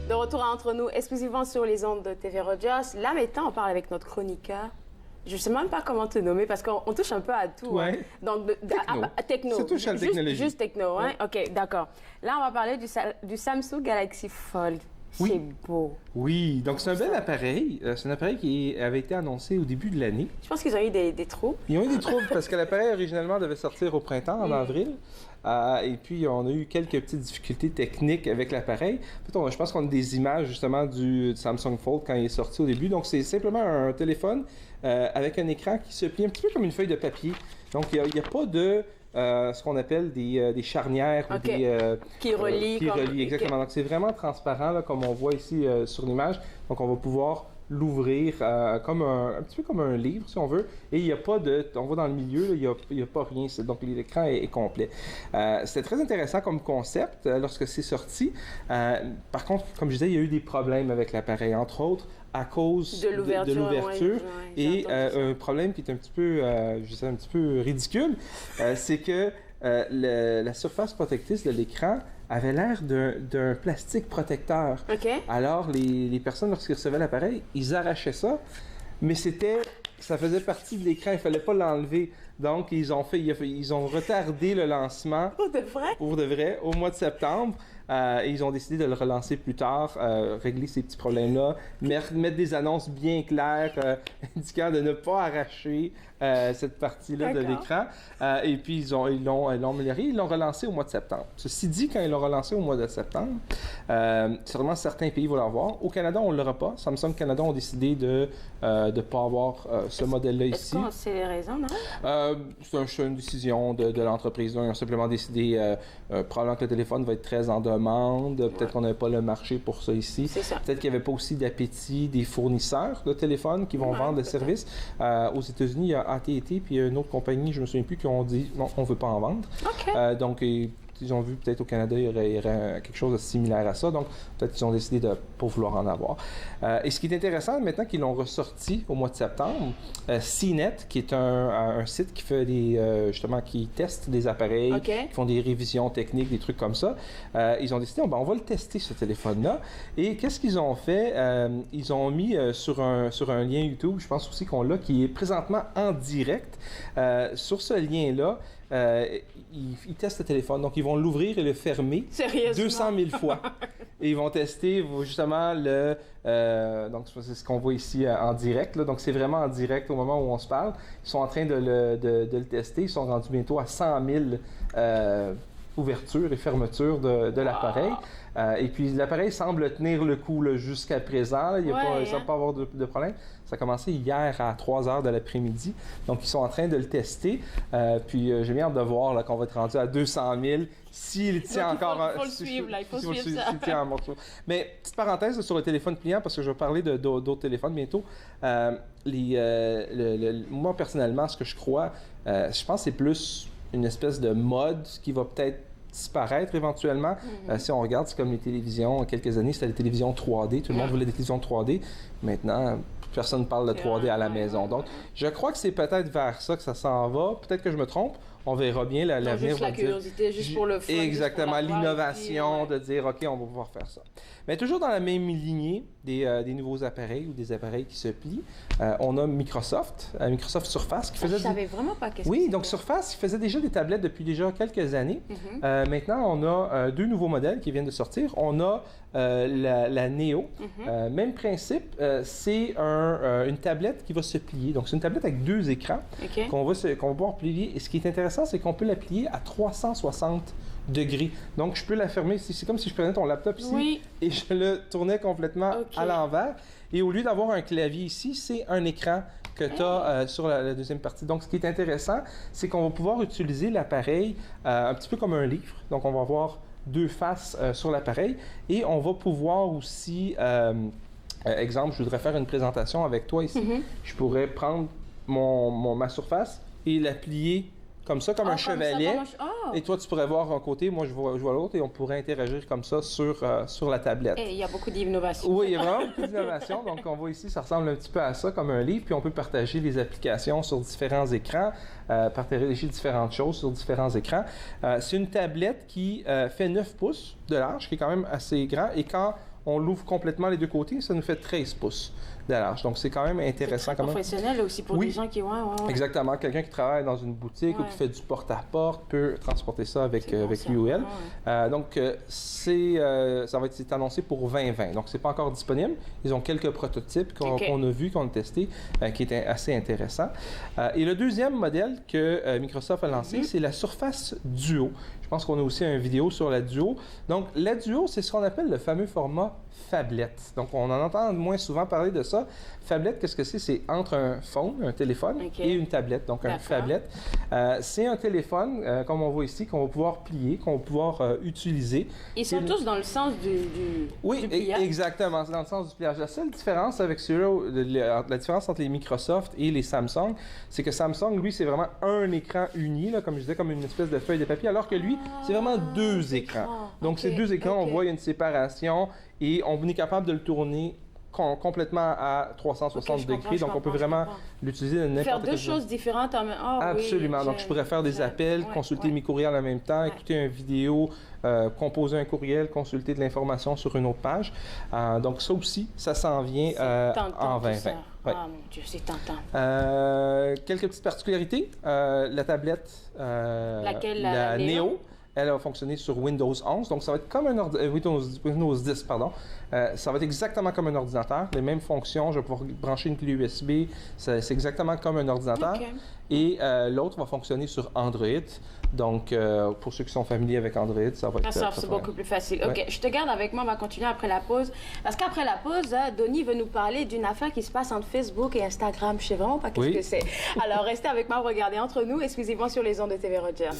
De retour Entre nous, exclusivement sur les ondes de TV Rogers. Là, maintenant, on parle avec notre chroniqueur. Je ne sais même pas comment te nommer parce qu'on touche un peu à tout. Ouais. Hein. Donc, techno. C'est touche à la technologie. Juste techno, hein? Ouais. OK, d'accord. Là, on va parler du Samsung Galaxy Fold. Oui. C'est beau. Oui, donc c'est un bel appareil. C'est un appareil qui avait été annoncé au début de l'année. Je pense qu'ils ont eu des troubles. Ils ont eu des troubles parce que l'appareil originalement devait sortir au printemps, en avril. Et puis, on a eu quelques petites difficultés techniques avec l'appareil. En fait, je pense qu'on a des images justement du Samsung Fold quand il est sorti au début. Donc, c'est simplement un téléphone avec un écran qui se plie un petit peu comme une feuille de papier. Donc, il n'y a pas de ce qu'on appelle des charnières ou des... qui relient. Exactement. Okay. Donc, c'est vraiment transparent, là, comme on voit ici sur l'image. Donc, on va pouvoir l'ouvrir comme un petit peu comme un livre, si on veut, et il n'y a pas de... On voit dans le milieu, là, il n'y a pas rien, donc l'écran est complet. C'était très intéressant comme concept lorsque c'est sorti. Par contre, comme je disais, il y a eu des problèmes avec l'appareil, entre autres, à cause de l'ouverture. Et un problème qui est un petit peu ridicule, c'est que la surface protectrice de l'écran avait l'air d'un plastique protecteur. Alors, les personnes, lorsqu'ils recevaient l'appareil, ils arrachaient ça, mais ça faisait partie de l'écran, il ne fallait pas l'enlever. Donc, ils ont retardé le lancement. Pour de vrai, au mois de septembre. Et ils ont décidé de le relancer plus tard, régler ces petits problèmes-là, mettre des annonces bien claires indiquant de ne pas arracher cette partie-là de l'écran. Et puis, ils l'ont amélioré. Ils l'ont relancé au mois de septembre. Ceci dit, quand ils l'ont relancé au mois de septembre, sûrement certains pays vont l'avoir. Au Canada, on ne l'aura pas. Samsung Canada ont décidé de ne pas avoir ce modèle-là ici. Est-ce qu'on sait les raisons, non? C'est une décision de l'entreprise. Ils ont simplement décidé, probablement que le téléphone va être très en demande. Peut-être qu'on n'avait pas le marché pour ça ici. Peut-être qu'il n'y avait pas aussi d'appétit des fournisseurs de téléphones qui vont vendre le service. Aux États-Unis, il y a AT&T puis une autre compagnie, je ne me souviens plus, qui ont dit non, on ne veut pas en vendre. Donc, ils ont vu peut-être au Canada, il y aurait quelque chose de similaire à ça. Donc, peut-être qu'ils ont décidé de ne pas vouloir en avoir. Et ce qui est intéressant, maintenant qu'ils l'ont ressorti au mois de septembre, CNET, qui est un site qui fait justement, qui teste des appareils, qui font des révisions techniques, des trucs comme ça, ils ont décidé, on va le tester, ce téléphone-là. Et qu'est-ce qu'ils ont fait? Ils ont mis sur un lien YouTube, je pense aussi qu'on l'a, qui est présentement en direct. Sur ce lien-là, ils testent le téléphone. Donc, ils vont l'ouvrir et le fermer 200 000 fois. Et ils vont tester justement donc, c'est ce qu'on voit ici en direct. Là. Donc, c'est vraiment en direct au moment où on se parle. Ils sont en train de le tester. Ils sont rendus bientôt à 100 000 ouvertures et fermetures de l'appareil. Et puis, l'appareil semble tenir le coup jusqu'à présent. Il ne semble pas avoir de problème. Ça a commencé hier à 3 heures de l'après-midi. Donc, ils sont en train de le tester. Puis, j'ai bien hâte de voir qu'on va être rendu à 200 000 s'il tient encore... Il faut le suivre, il faut suivre ça. S'il tient en morceaux. Mais, petite parenthèse sur le téléphone pliant, parce que je vais parler d'autres téléphones bientôt. Moi, personnellement, ce que je crois, je pense que c'est plus une espèce de mode qui va peut-être disparaître éventuellement. Si on regarde, c'est comme les télévisions. Il y a quelques années, c'était les télévisions 3D. Tout le monde voulait des télévisions 3D. Maintenant, personne ne parle de 3D à la maison. Donc, je crois que c'est peut-être vers ça que ça s'en va. Peut-être que je me trompe. On verra bien l'avenir. Juste la curiosité, juste pour le fun. Exactement, l'innovation de dire, OK, on va pouvoir faire ça. Mais toujours dans la même lignée des nouveaux appareils ou des appareils qui se plient, on a Microsoft Surface qui faisait... Je savais vraiment pas qu'est-ce que Oui, donc Surface, il faisait déjà des tablettes depuis déjà quelques années. Maintenant, on a 2 nouveaux modèles qui viennent de sortir. On a la Neo. Même principe, c'est une tablette qui va se plier. Donc, c'est une tablette avec 2 écrans qu'on va pouvoir plier. Et ce qui est intéressant, c'est qu'on peut la plier à 360 degrés. Donc, je peux la fermer. C'est comme si je prenais ton laptop ici et je le tournais complètement à l'envers. Et au lieu d'avoir un clavier ici, c'est un écran que tu as sur la deuxième partie. Donc, ce qui est intéressant, c'est qu'on va pouvoir utiliser l'appareil un petit peu comme un livre. Donc, on va avoir 2 faces sur l'appareil et on va pouvoir aussi, exemple, je voudrais faire une présentation avec toi ici. Je pourrais prendre ma surface et la plier comme ça, comme un chevalet. Et toi, tu pourrais voir un côté, moi, je vois l'autre, et on pourrait interagir comme ça sur la tablette. Et il y a beaucoup d'innovation. Oui, il y a vraiment beaucoup d'innovation. Donc, on voit ici, ça ressemble un petit peu à ça, comme un livre, puis on peut partager les applications sur différents écrans, partager différentes choses sur différents écrans. C'est une tablette qui fait 9 pouces de large, qui est quand même assez grand, et quand on l'ouvre complètement les 2 côtés, ça nous fait 13 pouces de large. Donc, c'est quand même intéressant. C'est professionnel aussi pour des gens qui... Exactement. Quelqu'un qui travaille dans une boutique ou qui fait du porte-à-porte peut transporter ça avec lui ou elle. Donc, ça va être annoncé pour 2020. Donc, c'est pas encore disponible. Ils ont quelques prototypes qu'on a vus, qu'on a testés, qui étaient assez intéressants. Et le deuxième modèle que Microsoft a lancé, c'est la Surface Duo. Je pense qu'on a aussi une vidéo sur la Duo. Donc, la Duo, c'est ce qu'on appelle le fameux format phablette. Donc, on en entend moins souvent parler de ça. ça. Phablette, qu'est-ce que c'est? C'est entre un phone, un téléphone, et une tablette, donc un phablette. C'est un téléphone, comme on voit ici, qu'on va pouvoir plier, qu'on va pouvoir utiliser. Ils sont tous dans le sens du pliage? Exactement, c'est dans le sens du pliage. La seule différence avec celui-là, la différence entre les Microsoft et les Samsung, c'est que Samsung, lui, c'est vraiment un écran uni, là, comme je disais, comme une espèce de feuille de papier, alors que lui, c'est vraiment deux écrans. Donc, ces deux écrans, on voit, il y a une séparation et on est capable de le tourner complètement à 360 degrés, donc on peut vraiment l'utiliser de n'importe quel. Faire deux choses différentes en même temps. Absolument. Donc je pourrais faire des appels, consulter mes courriels en même temps, écouter une vidéo, composer un courriel, consulter de l'information sur une autre page. Donc ça aussi, ça s'en vient en 2020. Ouais. Ah mon Dieu, c'est tentant. Quelques petites particularités. La tablette, la Neo, elle va fonctionner sur Windows 11, donc ça va être comme un Windows 10, pardon. Ça va être exactement comme un ordinateur, les mêmes fonctions. Je vais pouvoir brancher une clé USB, c'est exactement comme un ordinateur. Et l'autre va fonctionner sur Android. Donc, pour ceux qui sont familiers avec Android, ça va être... c'est beaucoup plus facile. OK, je te garde avec moi, on va continuer après la pause. Parce qu'après la pause, Donnie veut nous parler d'une affaire qui se passe entre Facebook et Instagram. Je sais vraiment pas qu'est-ce que c'est. Alors, restez avec moi, regardez entre nous, exclusivement sur les ondes de TV Rogers.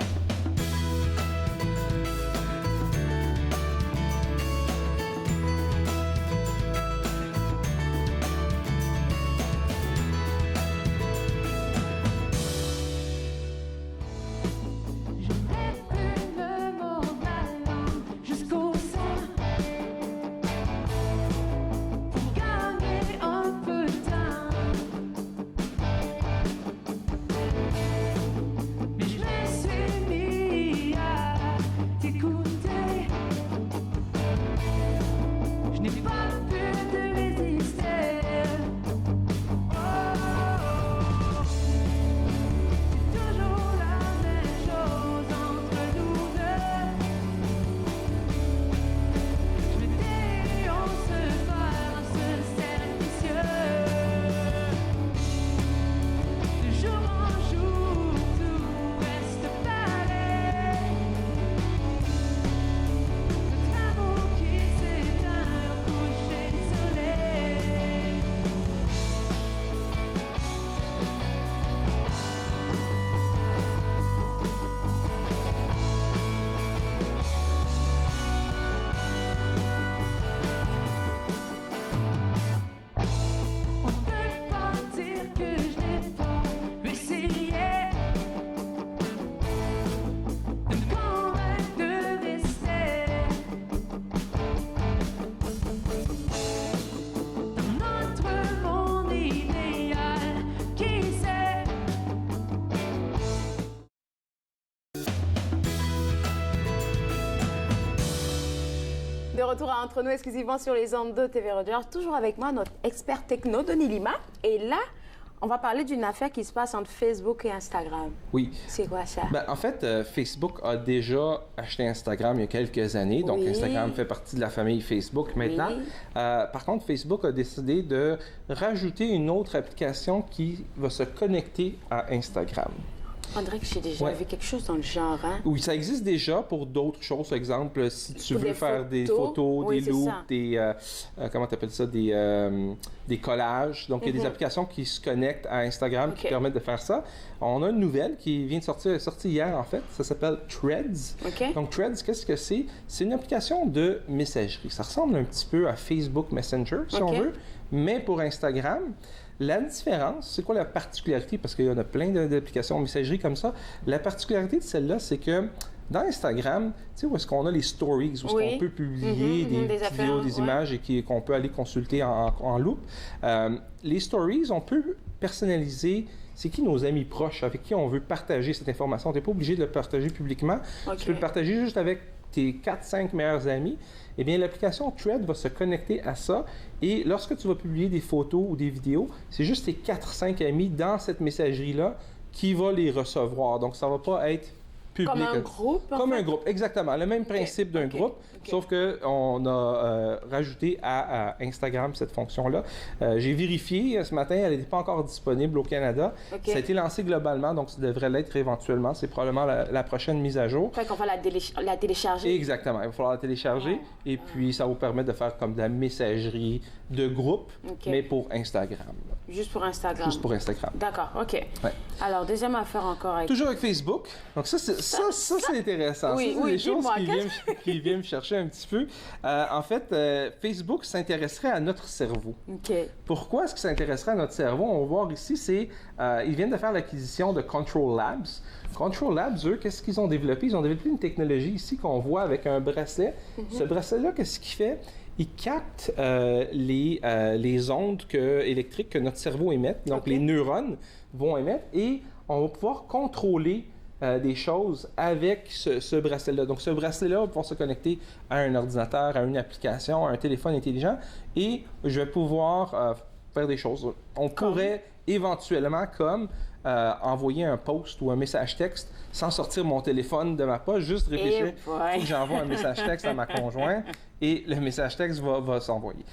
De retour à Entre nous, exclusivement sur les ondes de TV Rogers. Toujours avec moi, notre expert techno, Donnie Lima. Et là, on va parler d'une affaire qui se passe entre Facebook et Instagram. Oui. C'est quoi ça? En fait, Facebook a déjà acheté Instagram il y a quelques années. Donc, Instagram fait partie de la famille Facebook maintenant. Par contre, Facebook a décidé de rajouter une autre application qui va se connecter à Instagram. On dirait que j'ai déjà vu quelque chose dans le genre, hein? Oui, ça existe déjà pour d'autres choses. Par exemple, si tu veux faire des photos, des looks, des... comment tu appelles ça? Des collages. Donc, il y a des applications qui se connectent à Instagram qui permettent de faire ça. On a une nouvelle qui vient de sortir hier, en fait. Ça s'appelle Threads. Donc, Threads, qu'est-ce que c'est? C'est une application de messagerie. Ça ressemble un petit peu à Facebook Messenger, si on veut, mais pour Instagram. La différence, c'est quoi la particularité? Parce qu'il y en a plein d'applications de messagerie comme ça. La particularité de celle-là, c'est que dans Instagram, tu sais, où est-ce qu'on a les stories, où est-ce qu'on peut publier des vidéos, des images et qu'on peut aller consulter en loupe. Les stories, on peut personnaliser c'est qui nos amis proches avec qui on veut partager cette information. Tu n'es pas obligé de le partager publiquement. Tu peux le partager juste avec tes 4-5 meilleurs amis. Eh bien, l'application Thread va se connecter à ça et lorsque tu vas publier des photos ou des vidéos, c'est juste tes 4-5 amis dans cette messagerie-là qui va les recevoir. Donc, ça ne va pas être public. Comme un groupe? Comme un groupe, exactement. Le même principe d'un groupe, sauf qu'on a rajouté à Instagram cette fonction-là. J'ai vérifié ce matin, elle n'était pas encore disponible au Canada. Ça a été lancé globalement, donc ça devrait l'être éventuellement. C'est probablement la prochaine mise à jour. Fait qu'on va la télécharger. Exactement. Il va falloir la télécharger et puis ça va vous permettre de faire comme de la messagerie de groupe, mais pour Instagram. Juste pour Instagram? Juste pour Instagram. D'accord, OK. Ouais. Alors, deuxième affaire encore avec... Toujours avec Facebook. Donc ça, c'est intéressant. Oui, c'est des choses qui viennent me chercher un petit peu. En fait, Facebook s'intéresserait à notre cerveau. OK. Pourquoi est-ce qu'il s'intéresserait à notre cerveau? On va voir ici, ils viennent de faire l'acquisition de Control Labs. Control Labs, eux, qu'est-ce qu'ils ont développé? Ils ont développé une technologie ici qu'on voit avec un bracelet. Ce bracelet-là, qu'est-ce qu'il fait? Il capte les ondes électriques que notre cerveau émet, donc les neurones vont émettre, et on va pouvoir contrôler des choses avec ce bracelet-là. Donc, ce bracelet-là va pouvoir se connecter à un ordinateur, à une application, à un téléphone intelligent, et je vais pouvoir faire des choses. On pourrait éventuellement, envoyer un post ou un message texte sans sortir mon téléphone de ma poche, juste réfléchir, il faut que j'envoie un message texte à ma conjointe et le message texte va s'envoyer.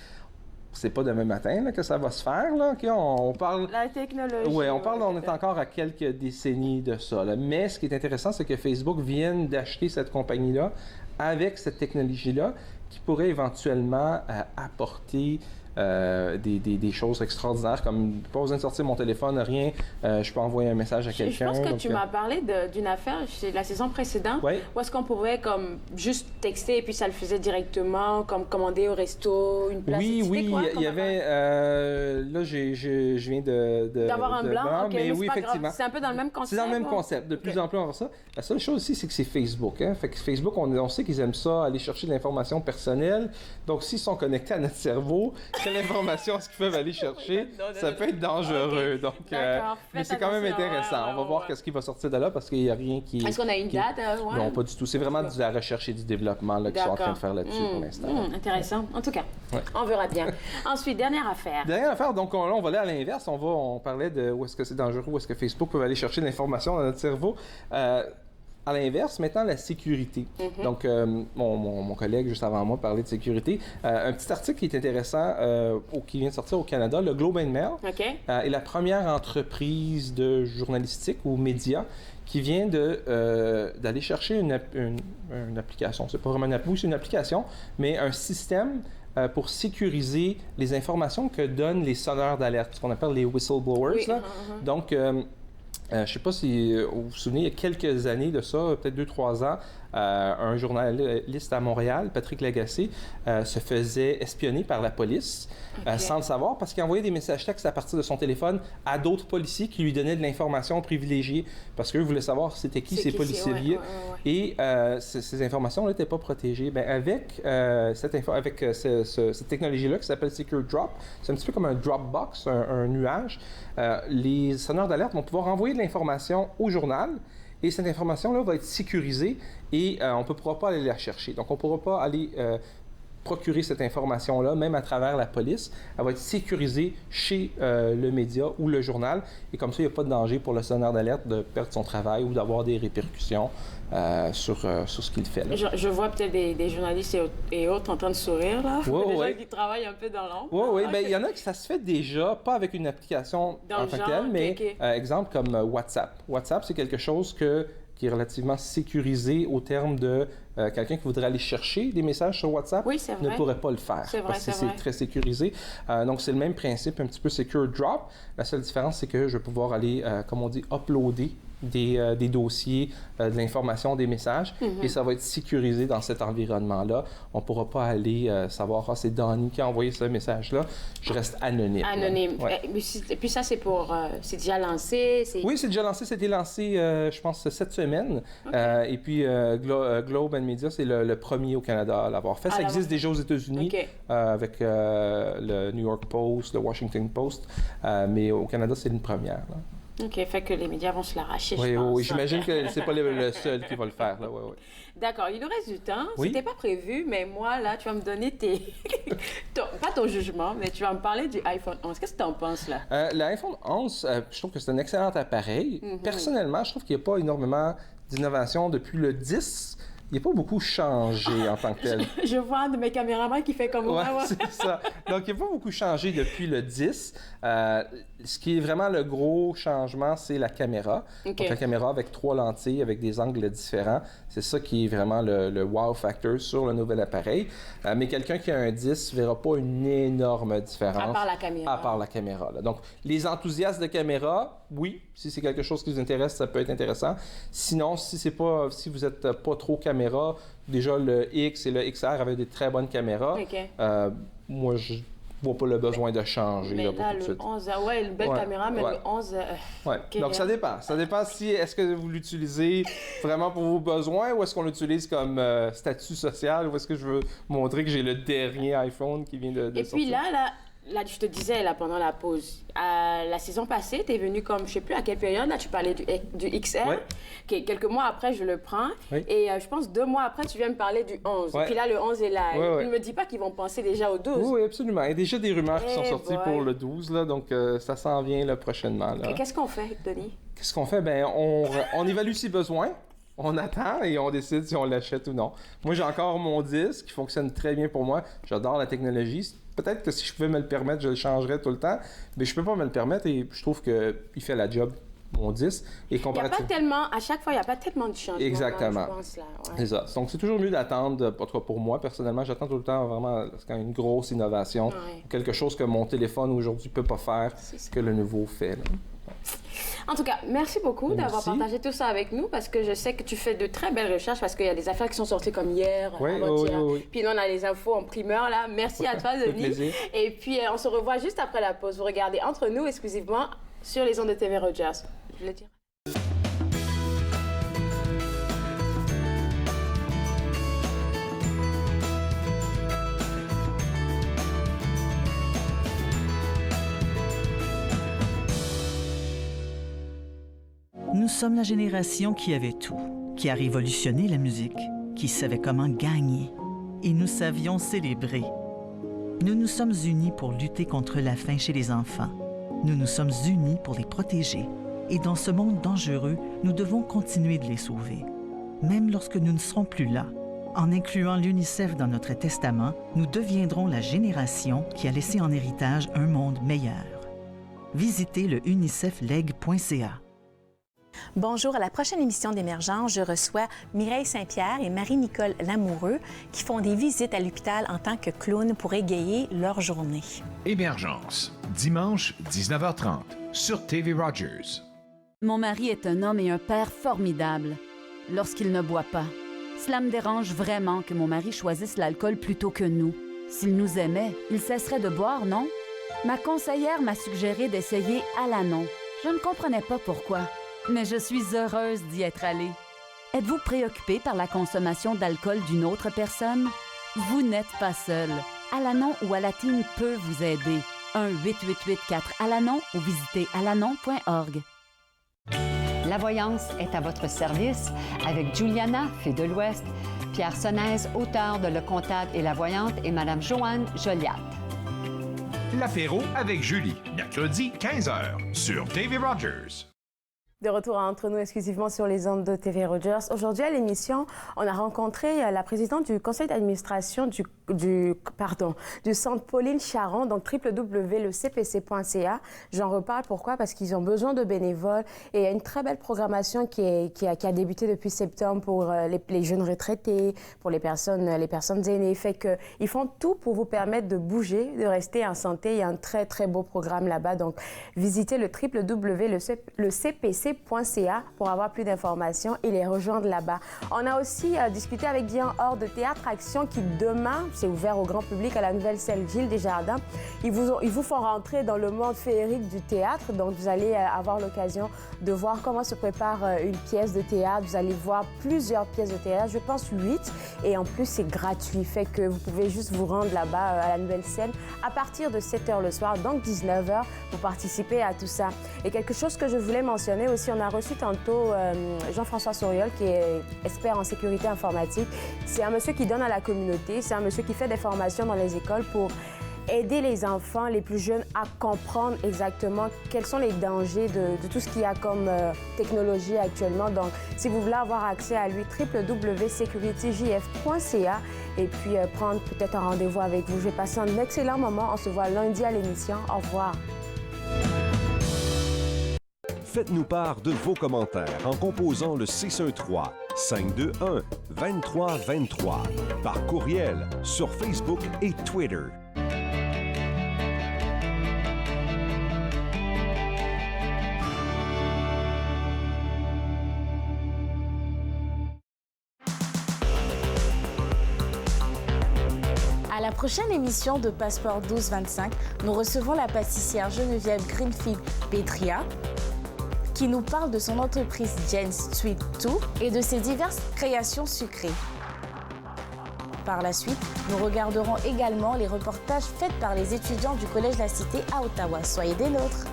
C'est pas demain matin là, que ça va se faire. Là. Okay, on parle... La technologie. Oui, on est encore à quelques décennies de ça. Là. Mais ce qui est intéressant, c'est que Facebook vienne d'acheter cette compagnie-là avec cette technologie-là qui pourrait éventuellement apporter des choses extraordinaires, comme pas besoin de sortir mon téléphone, rien, je peux envoyer un message à quelqu'un. Je pense que tu m'as parlé d'une affaire chez la saison précédente, où est-ce qu'on pouvait comme juste texter et puis ça le faisait directement, comme commander au resto, une place. Oui, il y avait, là je viens d'avoir un blanc, mais oui, effectivement. C'est un peu dans le même concept. C'est dans le même concept, de plus en plus on voit ça. La seule chose aussi, c'est que c'est Facebook. Hein? Fait que Facebook, on sait qu'ils aiment ça, aller chercher de l'information personnelle. Donc, s'ils sont connectés à notre cerveau, quelle information est-ce qu'ils peuvent aller chercher? Ça peut être dangereux. Donc, mais c'est quand même intéressant. On va voir qu'est-ce qui va sortir de là parce qu'il n'y a rien qui... Est-ce qu'on a une date? Non, pas du tout. C'est vraiment de la recherche et du développement là, qu'ils sont en train de faire là-dessus pour l'instant. Intéressant. En tout cas, on verra bien. Ensuite, dernière affaire. Dernière affaire, donc là, on va aller à l'inverse. On parlait de où est-ce que c'est dangereux, où est-ce que Facebook peut aller chercher de l'information dans notre cerveau. À l'inverse, maintenant, la sécurité. Donc, mon collègue, juste avant moi, parlait de sécurité. Un petit article qui est intéressant, qui vient de sortir au Canada, le Globe and Mail, est la première entreprise de journalistique ou média qui vient d'aller chercher une application. C'est pas vraiment une appli, c'est une application, mais un système pour sécuriser les informations que donnent les sonneurs d'alerte, ce qu'on appelle les whistleblowers. Oui. Là. Donc, je ne sais pas si vous vous souvenez, il y a quelques années de ça, peut-être 2-3 ans, un journaliste à Montréal, Patrick Lagacé, se faisait espionner par la police sans le savoir parce qu'il envoyait des messages textes à partir de son téléphone à d'autres policiers qui lui donnaient de l'information privilégiée parce qu'eux voulaient savoir c'était qui ces policiers. Et ces informations n'étaient pas protégées. Bien, avec cette technologie-là qui s'appelle Secure Drop, c'est un petit peu comme un Dropbox, un nuage, les sonneurs d'alerte vont pouvoir envoyer de l'information au journal. Et cette information-là va être sécurisée et on ne pourra pas aller la chercher. Donc, on ne pourra pas aller procurer cette information-là, même à travers la police. Elle va être sécurisée chez le média ou le journal. Et comme ça, il n'y a pas de danger pour le sonneur d'alerte de perdre son travail ou d'avoir des répercussions sur ce qu'il fait. Là. Je vois peut-être des journalistes et autres en train de sourire, là. Des gens qui travaillent un peu dans l'ombre. Oui. Bien, il y en a qui ça se fait déjà, pas avec une application en tant que telle, mais exemple comme WhatsApp. WhatsApp, c'est quelque chose qui est relativement sécurisé au terme de quelqu'un qui voudrait aller chercher des messages sur WhatsApp ne pourrait pas le faire parce que c'est très sécurisé. Donc, c'est le même principe, un petit peu Secure Drop. La seule différence, c'est que je vais pouvoir aller, comme on dit, uploader des dossiers, de l'information, des messages, et ça va être sécurisé dans cet environnement-là. On ne pourra pas aller savoir, c'est Donnie qui a envoyé ce message-là. Je reste anonyme. Anonyme. Et puis ça, c'est c'est déjà lancé? Oui, c'est déjà lancé. C'était lancé, je pense, cette semaine. Et puis, Globe and Media, c'est le premier au Canada à l'avoir fait. Ça existe déjà aux États-Unis avec le New York Post, le Washington Post, mais au Canada, c'est une première. Là. OK, fait que les médias vont se l'arracher, je Oui, pense. oui, j'imagine que c'est pas le seul qui va le faire. Là. Oui, oui. D'accord, il nous reste du temps. Oui. C'était pas prévu, mais moi, là, tu vas me donner pas ton jugement, mais tu vas me parler du iPhone 11. Qu'est-ce que tu en penses, là? L'iPhone 11, je trouve que c'est un excellent appareil. Personnellement, je trouve qu'il n'y a pas énormément d'innovation depuis le 10. Il n'a pas beaucoup changé en tant que tel. Je vois un de mes caméramans qui fait comme moi. Ouais, c'est ça. Donc, il n'a pas beaucoup changé depuis le 10. Ce qui est vraiment le gros changement, c'est la caméra. OK. Donc, la caméra avec 3 lentilles, avec des angles différents. C'est ça qui est vraiment le wow factor sur le nouvel appareil. Mais quelqu'un qui a un 10 ne verra pas une énorme différence. À part la caméra. À part la caméra. Là. Donc, les enthousiastes de caméra, oui, si c'est quelque chose qui vous intéresse, ça peut être intéressant. Sinon, si vous n'êtes pas trop caméra, déjà le X et le XR avaient des très bonnes caméras. OK. Moi, je vois pas le besoin de changer. Mais là, le 11, ouais, une belle caméra, mais le 11... Ouais. Okay. Donc, ça dépend. Ça dépend si est-ce que vous l'utilisez vraiment pour vos besoins ou est-ce qu'on l'utilise comme statut social ou est-ce que je veux montrer que j'ai le dernier iPhone qui vient de Et sortir. puis là, je te disais, là, pendant la pause, la saison passée, tu es venu comme, je sais plus à quelle période, là, tu parlais du XR. Ouais. Quelques mois après, je le prends. Oui. Et je pense 2 mois après, tu viens me parler du 11. Ouais. Puis là, le 11 est là. Ouais. Ne me dis pas qu'ils vont penser déjà au 12. Oui, absolument. Il y a déjà des rumeurs qui sont sorties boy. pour le 12, là, donc ça s'en vient là, prochainement. Là. Qu'est-ce qu'on fait, Denis? Qu'est-ce qu'on fait? Ben, on évalue ses besoins, on attend et on décide si on l'achète ou non. Moi, j'ai encore mon 10 qui fonctionne très bien pour moi. J'adore la technologie. Peut-être que si je pouvais me le permettre, je le changerais tout le temps, mais je peux pas me le permettre et je trouve qu'il fait la job, mon 10. Et comparativement... à chaque fois, il n'y a pas tellement de changements. Exactement. Là, je pense, là. Ouais. C'est ça. Donc, c'est toujours mieux d'attendre, en tout cas pour moi, personnellement, j'attends tout le temps vraiment quand une grosse innovation, Ouais. quelque chose que mon téléphone aujourd'hui peut pas faire, que le nouveau fait. Là. En tout cas, merci beaucoup d'avoir Merci. partagé tout ça avec nous parce que je sais que tu fais de très belles recherches parce qu'il y a des affaires qui sont sorties comme hier, Oui, avant-hier. oui. Puis là, on a les infos en primeur là. Merci à toi, Ça fait Denis. plaisir. Et puis, on se revoit juste après la pause. Vous regardez Entre nous exclusivement sur les ondes de TV Rogers. Je le dire. Nous sommes la génération qui avait tout, qui a révolutionné la musique, qui savait comment gagner. Et nous savions célébrer. Nous nous sommes unis pour lutter contre la faim chez les enfants. Nous nous sommes unis pour les protéger. Et dans ce monde dangereux, nous devons continuer de les sauver. Même lorsque nous ne serons plus là, en incluant l'UNICEF dans notre testament, nous deviendrons la génération qui a laissé en héritage un monde meilleur. Visitez le unicefleg.ca. Bonjour, à la prochaine émission d'Émergence, je reçois Mireille Saint-Pierre et Marie-Nicole Lamoureux qui font des visites à l'hôpital en tant que clowns pour égayer leur journée. Émergence, dimanche 19h30 sur TV Rogers. Mon mari est un homme et un père formidable lorsqu'il ne boit pas. Cela me dérange vraiment que mon mari choisisse l'alcool plutôt que nous. S'il nous aimait, il cesserait de boire, non? Ma conseillère m'a suggéré d'essayer Alanon. Je ne comprenais pas pourquoi, mais je suis heureuse d'y être allée. Êtes-vous préoccupé par la consommation d'alcool d'une autre personne? Vous n'êtes pas seul. Alanon ou Alatine peut vous aider. 1-888-4-ALANON ou visitez alanon.org. La voyance est à votre service avec Juliana, fille de l'Ouest, Pierre Sonnaise, auteur de Le Comptable et la Voyante, et Madame Joanne Joliat. L'apéro avec Julie, mercredi 15h sur TV Rogers. De retour à Entre nous exclusivement sur les ondes de TV Rogers. Aujourd'hui à l'émission, on a rencontré la présidente du conseil d'administration du centre Pauline Charon, donc www.lecpc.ca. J'en reparle pourquoi? Parce qu'ils ont besoin de bénévoles et il y a une très belle programmation qui a débuté depuis septembre pour les jeunes retraités, pour les personnes aînées. Fait qu'ils font tout pour vous permettre de bouger, de rester en santé. Il y a un très, très beau programme là-bas. Donc, visitez le www.lecpc.ca. tvc.ca pour avoir plus d'informations et les rejoindre là-bas. On a aussi discuté avec Guillaume Hors de Théâtre Action qui demain, c'est ouvert au grand public à la nouvelle salle Gilles Desjardins. Ils vous font rentrer dans le monde féerique du théâtre, donc vous allez avoir l'occasion de voir comment se prépare une pièce de théâtre. Vous allez voir plusieurs pièces de théâtre, je pense 8, et en plus c'est gratuit, fait que vous pouvez juste vous rendre là-bas à la nouvelle scène à partir de 7h le soir, donc 19h, pour participer à tout ça. Et quelque chose que je voulais mentionner aussi, on a reçu tantôt Jean-François Souriol, qui est expert en sécurité informatique. C'est un monsieur qui donne à la communauté, c'est un monsieur qui fait des formations dans les écoles pour aider les enfants, les plus jeunes, à comprendre exactement quels sont les dangers de tout ce qu'il y a comme technologie actuellement. Donc, si vous voulez avoir accès à lui, www.securityjf.ca et puis prendre peut-être un rendez-vous avec vous. Je vais passer un excellent moment. On se voit lundi à l'émission. Au revoir. Faites-nous part de vos commentaires en composant le 613-521-2323 par courriel sur Facebook et Twitter. À la prochaine émission de Passeport 1225, nous recevons la pâtissière Geneviève Greenfield-Petria qui nous parle de son entreprise Jen's Sweet Too et de ses diverses créations sucrées. Par la suite, nous regarderons également les reportages faits par les étudiants du Collège La Cité à Ottawa. Soyez des nôtres.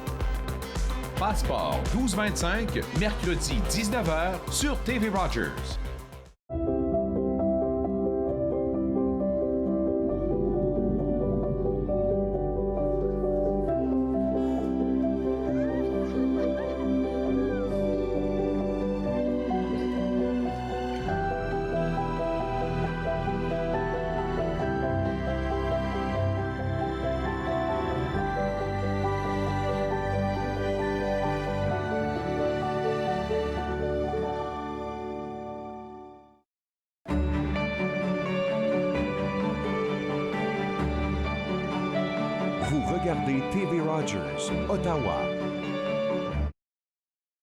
Passeport 1225, mercredi 19h sur TV Rogers. Vous regardez TV Rogers, Ottawa.